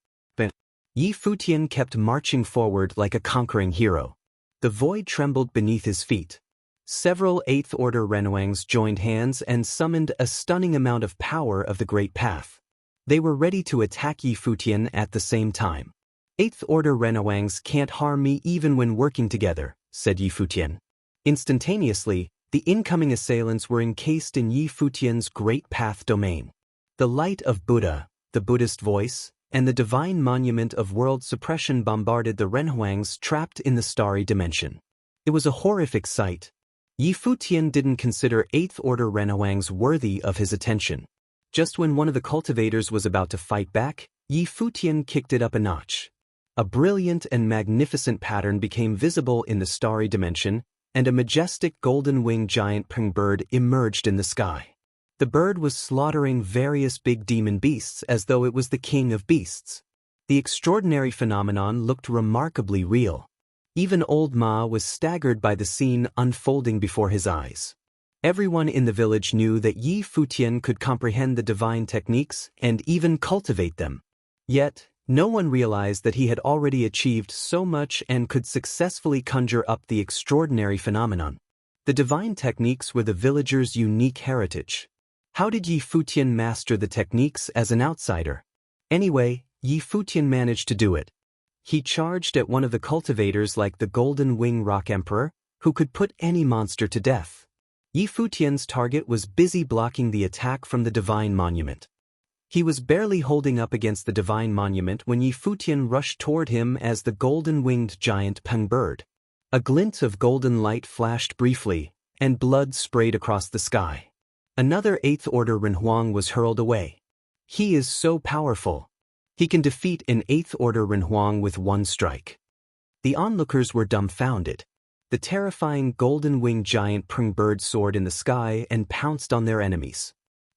Yi Futian kept marching forward like a conquering hero. The void trembled beneath his feet. Several 8th-order Renhuangs joined hands and summoned a stunning amount of power of the Great Path. They were ready to attack Yi Futian at the same time. 8th-order Renhuangs can't harm me even when working together, said Yi Futian. Instantaneously, the incoming assailants were encased in Yi Futian's Great Path domain. The light of Buddha, the Buddhist voice, and the divine monument of world suppression bombarded the Renhuangs trapped in the starry dimension. It was a horrific sight. Yi Futian didn't consider 8th-order Renhuangs worthy of his attention. Just when one of the cultivators was about to fight back, Yi Futian kicked it up a notch. A brilliant and magnificent pattern became visible in the starry dimension, and a majestic golden-winged giant peng bird emerged in the sky. The bird was slaughtering various big demon beasts as though it was the king of beasts. The extraordinary phenomenon looked remarkably real. Even old Ma was staggered by the scene unfolding before his eyes. Everyone in the village knew that Yi Futian could comprehend the divine techniques and even cultivate them. Yet, no one realized that he had already achieved so much and could successfully conjure up the extraordinary phenomenon. The divine techniques were the villagers' unique heritage. How did Yi Futian master the techniques as an outsider? Anyway, Yi Futian managed to do it. He charged at one of the cultivators like the Golden Wing Rock Emperor, who could put any monster to death. Yi Futian's target was busy blocking the attack from the divine monument. He was barely holding up against the divine monument when Yi Futian rushed toward him as the golden-winged giant Peng bird. A glint of golden light flashed briefly, and blood sprayed across the sky. Another 8th Order Renhuang was hurled away. He is so powerful. He can defeat an 8th Order Renhuang with one strike. The onlookers were dumbfounded. The terrifying golden-winged giant Peng bird soared in the sky and pounced on their enemies.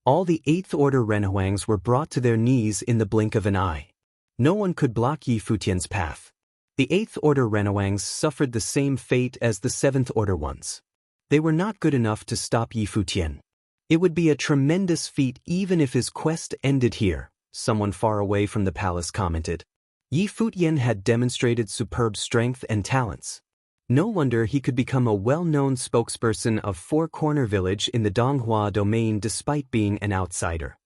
All the 8th Order Renhuangs were brought to their knees in the blink of an eye. No one could block Yi Futian's path. The 8th Order Renhuangs suffered the same fate as the 7th Order ones. They were not good enough to stop Yi Futian. It would be a tremendous feat even if his quest ended here, someone far away from the palace commented. Yi Futian had demonstrated superb strength and talents. No wonder he could become a well-known spokesperson of Four Corner Village in the Donghua domain despite being an outsider.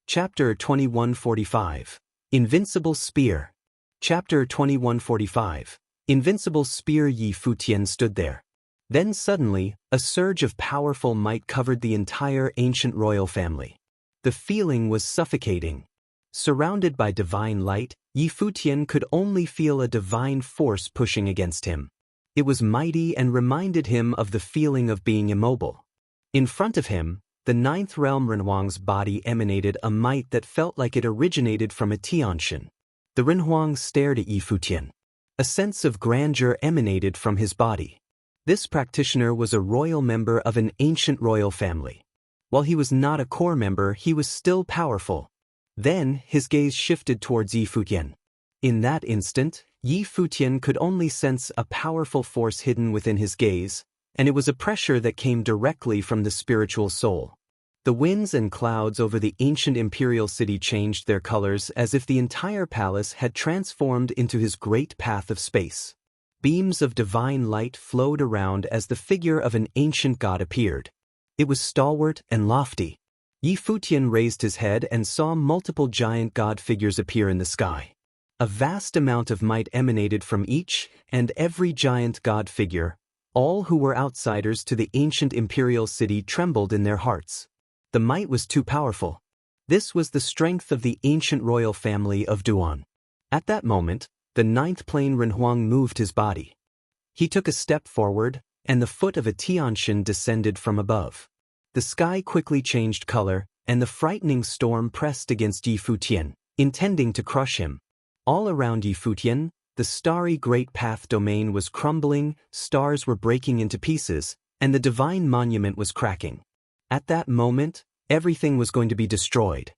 Chapter 2145. Invincible Spear. Chapter 2145. Invincible Spear. Yi Futian stood there. Then suddenly, a surge of powerful might covered the entire ancient royal family. The feeling was suffocating. Surrounded by divine light, Yi Futian could only feel a divine force pushing against him. It was mighty and reminded him of the feeling of being immobile. In front of him, the 9th Realm Renhuang's body emanated a might that felt like it originated from a Tianshan. The Renhuang stared at Yi Futian. A sense of grandeur emanated from his body. This practitioner was a royal member of an ancient royal family. While he was not a core member, he was still powerful. Then, his gaze shifted towards Yi Futian. In that instant, Yi Futian could only sense a powerful force hidden within his gaze, and it was a pressure that came directly from the spiritual soul. The winds and clouds over the ancient imperial city changed their colors as if the entire palace had transformed into his great path of space. Beams of divine light flowed around as the figure of an ancient god appeared. It was stalwart and lofty. Yi Futian raised his head and saw multiple giant god figures appear in the sky. A vast amount of might emanated from each and every giant god figure. All who were outsiders to the ancient imperial city trembled in their hearts. The might was too powerful. This was the strength of the ancient royal family of Duan. At that moment, the 9th Plane Renhuang moved his body. He took a step forward, and the foot of a Tianshan descended from above. The sky quickly changed color, and the frightening storm pressed against Yi Futian, intending to crush him. All around Yi Futian, the starry Great Path domain was crumbling, stars were breaking into pieces, and the divine monument was cracking. At that moment, everything was going to be destroyed.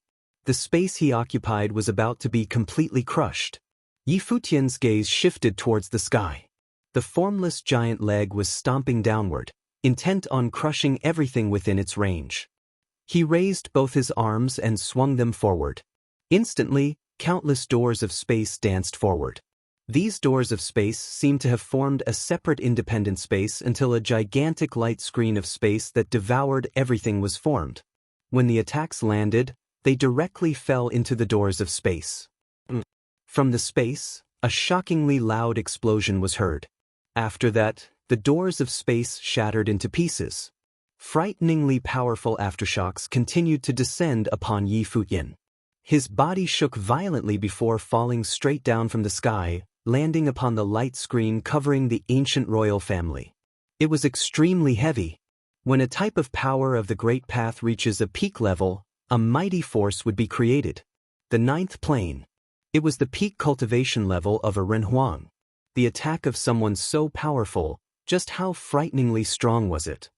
The space he occupied was about to be completely crushed. Yi Futian's gaze shifted towards the sky. The formless giant leg was stomping downward, intent on crushing everything within its range. He raised both his arms and swung them forward. Instantly, countless doors of space danced forward. These doors of space seemed to have formed a separate independent space until a gigantic light screen of space that devoured everything was formed. When the attacks landed, they directly fell into the doors of space. From the space, a shockingly loud explosion was heard. After that, the doors of space shattered into pieces. Frighteningly powerful aftershocks continued to descend upon Yi Futian. His body shook violently before falling straight down from the sky, landing upon the light screen covering the ancient royal family. It was extremely heavy. When a type of power of the Great Path reaches a peak level, a mighty force would be created. The 9th plane. It was the peak cultivation level of a Renhuang. The attack of someone so powerful, just how frighteningly strong was it?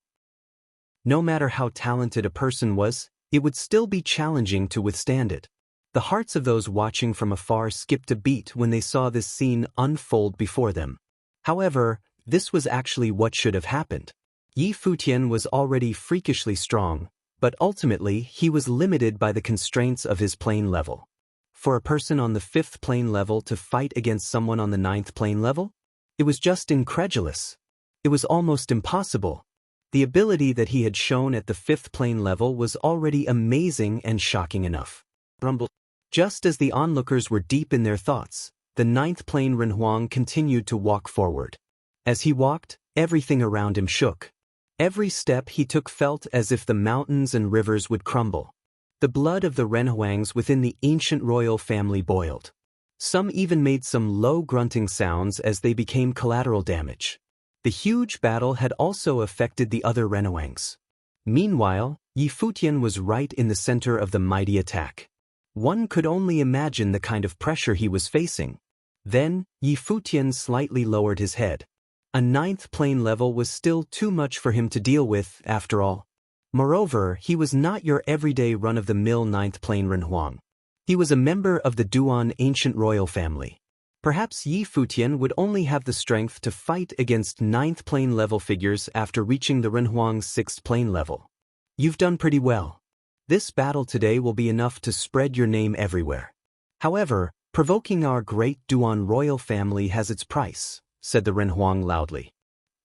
No matter how talented a person was, it would still be challenging to withstand it. The hearts of those watching from afar skipped a beat when they saw this scene unfold before them. However, this was actually what should have happened. Yi Futian was already freakishly strong, but ultimately he was limited by the constraints of his plane level. For a person on the 5th plane level to fight against someone on the 9th plane level? It was just incredulous. It was almost impossible. The ability that he had shown at the 5th plane level was already amazing and shocking enough. Rumble. Just as the onlookers were deep in their thoughts, the 9th plane Renhuang continued to walk forward. As he walked, everything around him shook. Every step he took felt as if the mountains and rivers would crumble. The blood of the Renhuangs within the ancient royal family boiled. Some even made some low grunting sounds as they became collateral damage. The huge battle had also affected the other Renhuangs. Meanwhile, Yi Futian was right in the center of the mighty attack. One could only imagine the kind of pressure he was facing. Then, Yi Futian slightly lowered his head. A 9th plane level was still too much for him to deal with, after all. Moreover, he was not your everyday run-of-the-mill 9th plane Renhuang. He was a member of the Duan ancient royal family. Perhaps Yi Futian would only have the strength to fight against 9th plane level figures after reaching the Renhuang's 6th plane level. You've done pretty well. This battle today will be enough to spread your name everywhere. However, provoking our great Duan royal family has its price, said the Renhuang loudly.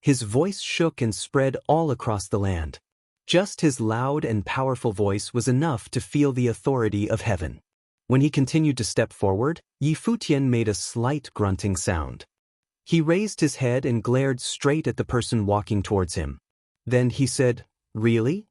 His voice shook and spread all across the land. Just his loud and powerful voice was enough to feel the authority of heaven. When he continued to step forward, Yi Futian made a slight grunting sound. He raised his head and glared straight at the person walking towards him. Then he said, "Really?"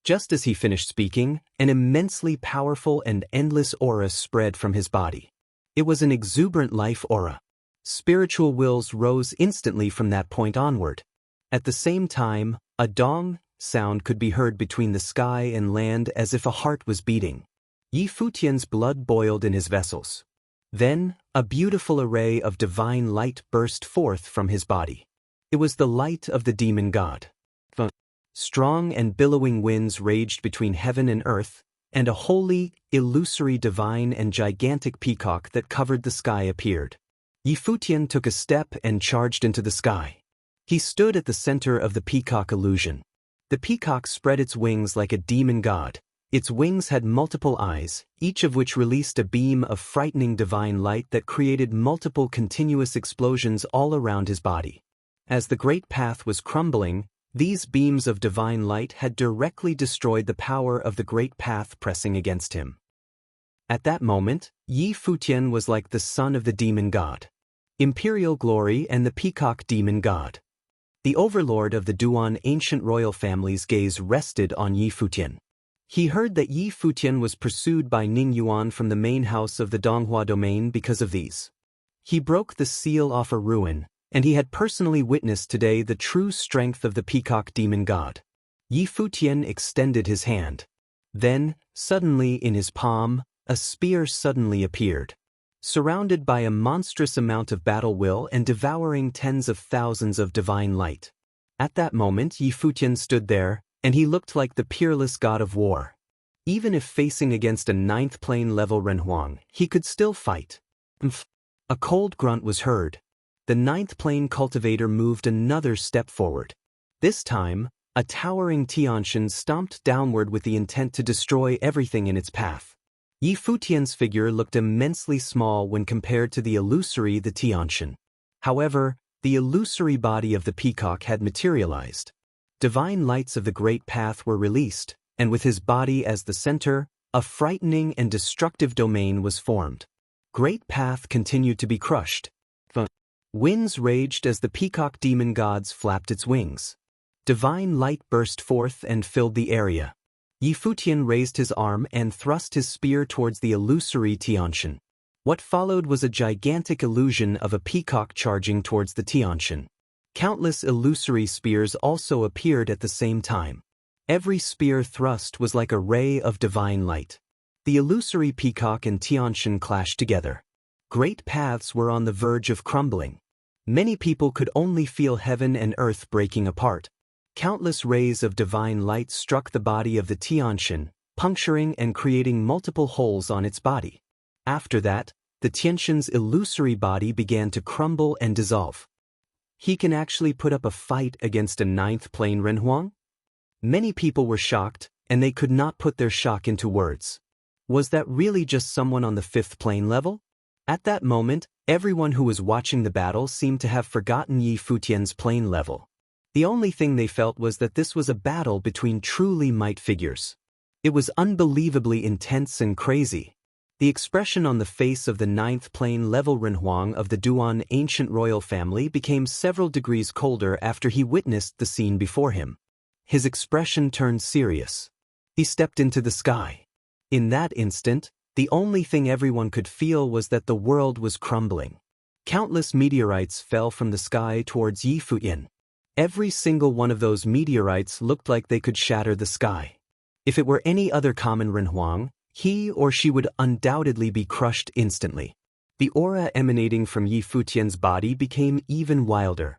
Just as he finished speaking, an immensely powerful and endless aura spread from his body. It was an exuberant life aura. Spiritual wills rose instantly from that point onward. At the same time, a dong sound could be heard between the sky and land as if a heart was beating. Yi Futian's blood boiled in his vessels. Then, a beautiful array of divine light burst forth from his body. It was the light of the demon god. Strong and billowing winds raged between heaven and earth, and a holy, illusory divine and gigantic peacock that covered the sky appeared. Yi Futian took a step and charged into the sky. He stood at the center of the peacock illusion. The peacock spread its wings like a demon god. Its wings had multiple eyes, each of which released a beam of frightening divine light that created multiple continuous explosions all around his body. As the great path was crumbling, these beams of divine light had directly destroyed the power of the great path pressing against him. At that moment, Yi Futian was like the son of the demon god. Imperial glory and the peacock demon god. The overlord of the Duan ancient royal family's gaze rested on Yi Futian. He heard that Yi Futian was pursued by Ning Yuan from the main house of the Donghua domain because of these. He broke the seal off a ruin, and he had personally witnessed today the true strength of the peacock demon god. Yi Futian extended his hand. Then, suddenly in his palm, a spear suddenly appeared. Surrounded by a monstrous amount of battle will and devouring tens of thousands of divine light. At that moment Yi Futian stood there, and he looked like the peerless god of war. Even if facing against a 9th plane level Renhuang, he could still fight. A cold grunt was heard. The 9th plane cultivator moved another step forward. This time, a towering Tianshan stomped downward with the intent to destroy everything in its path. Yi Futian's figure looked immensely small when compared to the illusory the Tianshan. However, the illusory body of the peacock had materialized. Divine lights of the great path were released, and with his body as the center, a frightening and destructive domain was formed. Great path continued to be crushed. Winds raged as the peacock demon gods flapped its wings. Divine light burst forth and filled the area. Yi Futian raised his arm and thrust his spear towards the illusory Tianshan. What followed was a gigantic illusion of a peacock charging towards the Tianshan. Countless illusory spears also appeared at the same time. Every spear thrust was like a ray of divine light. The illusory peacock and Tianshan clashed together. Great paths were on the verge of crumbling. Many people could only feel heaven and earth breaking apart. Countless rays of divine light struck the body of the Tianshan, puncturing and creating multiple holes on its body. After that, the Tianxin's illusory body began to crumble and dissolve. He can actually put up a fight against a 9th plane Renhuang? Many people were shocked, and they could not put their shock into words. Was that really just someone on the 5th plane level? At that moment, everyone who was watching the battle seemed to have forgotten Yi Futian's plane level. The only thing they felt was that this was a battle between truly might figures. It was unbelievably intense and crazy. The expression on the face of the 9th plane level Renhuang of the Duan ancient royal family became several degrees colder after he witnessed the scene before him. His expression turned serious. He stepped into the sky. In that instant, the only thing everyone could feel was that the world was crumbling. Countless meteorites fell from the sky towards Yi Futian. Every single one of those meteorites looked like they could shatter the sky. If it were any other common Renhuang, he or she would undoubtedly be crushed instantly. The aura emanating from Yi Futian's body became even wilder.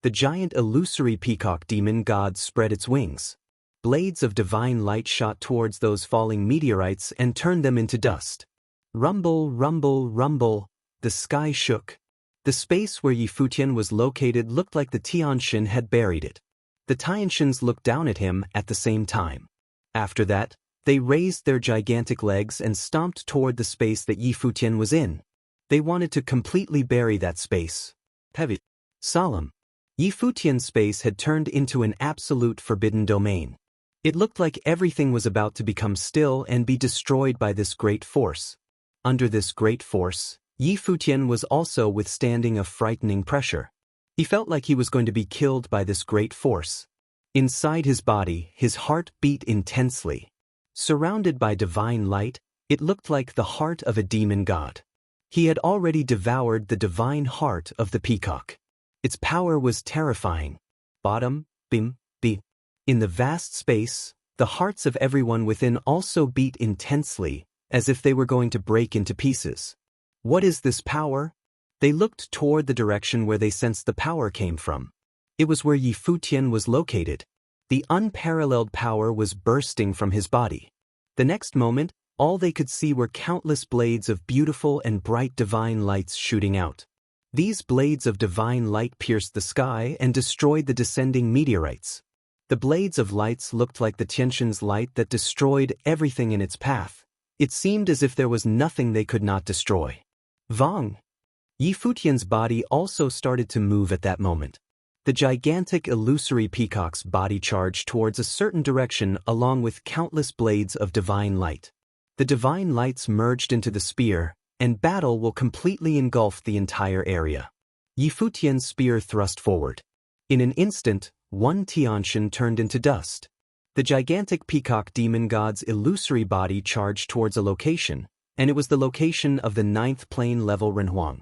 The giant illusory peacock demon god spread its wings. Blades of divine light shot towards those falling meteorites and turned them into dust. Rumble, rumble, rumble, the sky shook. The space where Yi Futian was located looked like the Tianxin had buried it. The Tianxins looked down at him at the same time. After that, they raised their gigantic legs and stomped toward the space that Yi Futian was in. They wanted to completely bury that space. Heavy. Solemn. Yi Futian's space had turned into an absolute forbidden domain. It looked like everything was about to become still and be destroyed by this great force. Under this great force, Yi Futian was also withstanding a frightening pressure. He felt like he was going to be killed by this great force. Inside his body, his heart beat intensely. Surrounded by divine light, it looked like the heart of a demon god. He had already devoured the divine heart of the peacock. Its power was terrifying. Bottom, bim, bi. In the vast space, the hearts of everyone within also beat intensely, as if they were going to break into pieces. What is this power? They looked toward the direction where they sensed the power came from. It was where Yi Futian was located. The unparalleled power was bursting from his body. The next moment, all they could see were countless blades of beautiful and bright divine lights shooting out. These blades of divine light pierced the sky and destroyed the descending meteorites. The blades of lights looked like the Tianxin's light that destroyed everything in its path. It seemed as if there was nothing they could not destroy. Vong! Yi Futian's body also started to move at that moment. The gigantic illusory peacock's body charged towards a certain direction along with countless blades of divine light. The divine lights merged into the spear, and battle will completely engulf the entire area. Yi Futian's spear thrust forward. In an instant, one Tianxin turned into dust. The gigantic peacock demon god's illusory body charged towards a location, and it was the location of the 9th plane level Renhuang.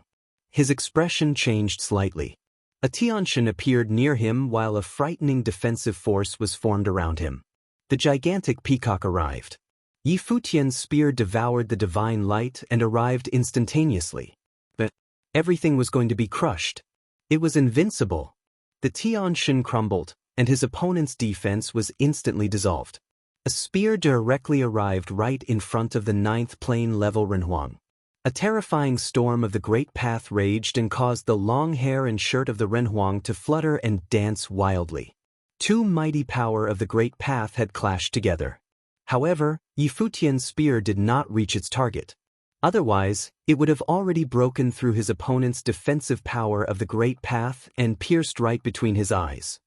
His expression changed slightly. A Tianxin appeared near him while a frightening defensive force was formed around him. The gigantic peacock arrived. Yi Futian's spear devoured the divine light and arrived instantaneously. But everything was going to be crushed. It was invincible. The Tianxin crumbled, and his opponent's defense was instantly dissolved. A spear directly arrived right in front of the 9th plane level Renhuang. A terrifying storm of the Great Path raged and caused the long hair and shirt of the Renhuang to flutter and dance wildly. Two mighty power of the Great Path had clashed together. However, Yi Futian's spear did not reach its target. Otherwise, it would have already broken through his opponent's defensive power of the Great Path and pierced right between his eyes.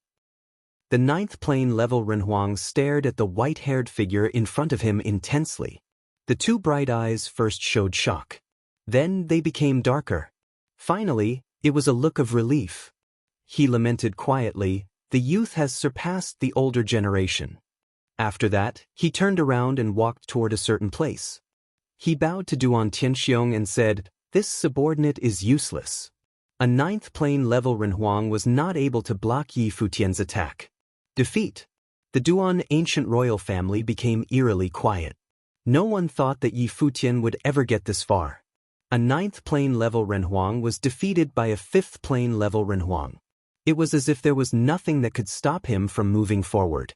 The 9th plane level Renhuang stared at the white-haired figure in front of him intensely. The two bright eyes first showed shock. Then they became darker. Finally, it was a look of relief. He lamented quietly, "The youth has surpassed the older generation." After that, he turned around and walked toward a certain place. He bowed to Duan Tianxiong and said, "This subordinate is useless." A 9th plane level Renhuang was not able to block Yi Futian's attack. Defeat. The Duan ancient royal family became eerily quiet. No one thought that Yi Futian would ever get this far. A 9th plane level Renhuang was defeated by a 5th plane level Renhuang. It was as if there was nothing that could stop him from moving forward.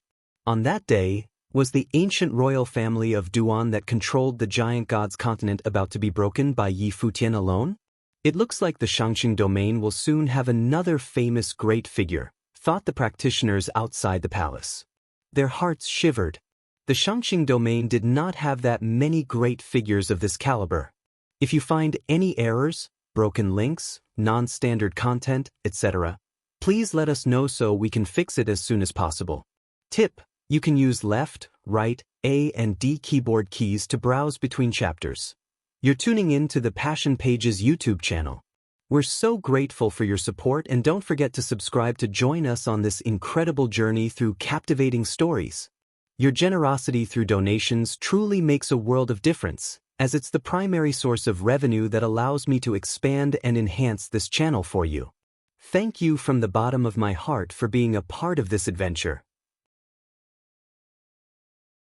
On that day, Was the ancient royal family of Duan that controlled the giant god's continent about to be broken by Yi Futian alone? It looks like the Shangqing domain will soon have another famous great figure, thought the practitioners outside the palace. Their hearts shivered. The Shangqing domain did not have that many great figures of this caliber. If you find any errors, broken links, non-standard content, etc., please let us know so we can fix it as soon as possible. Tip: you can use left, right, A and D keyboard keys to browse between chapters. You're tuning in to the Passion Pages YouTube channel. We're so grateful for your support, and don't forget to subscribe to join us on this incredible journey through captivating stories. Your generosity through donations truly makes a world of difference, as it's the primary source of revenue that allows me to expand and enhance this channel for you. Thank you from the bottom of my heart for being a part of this adventure.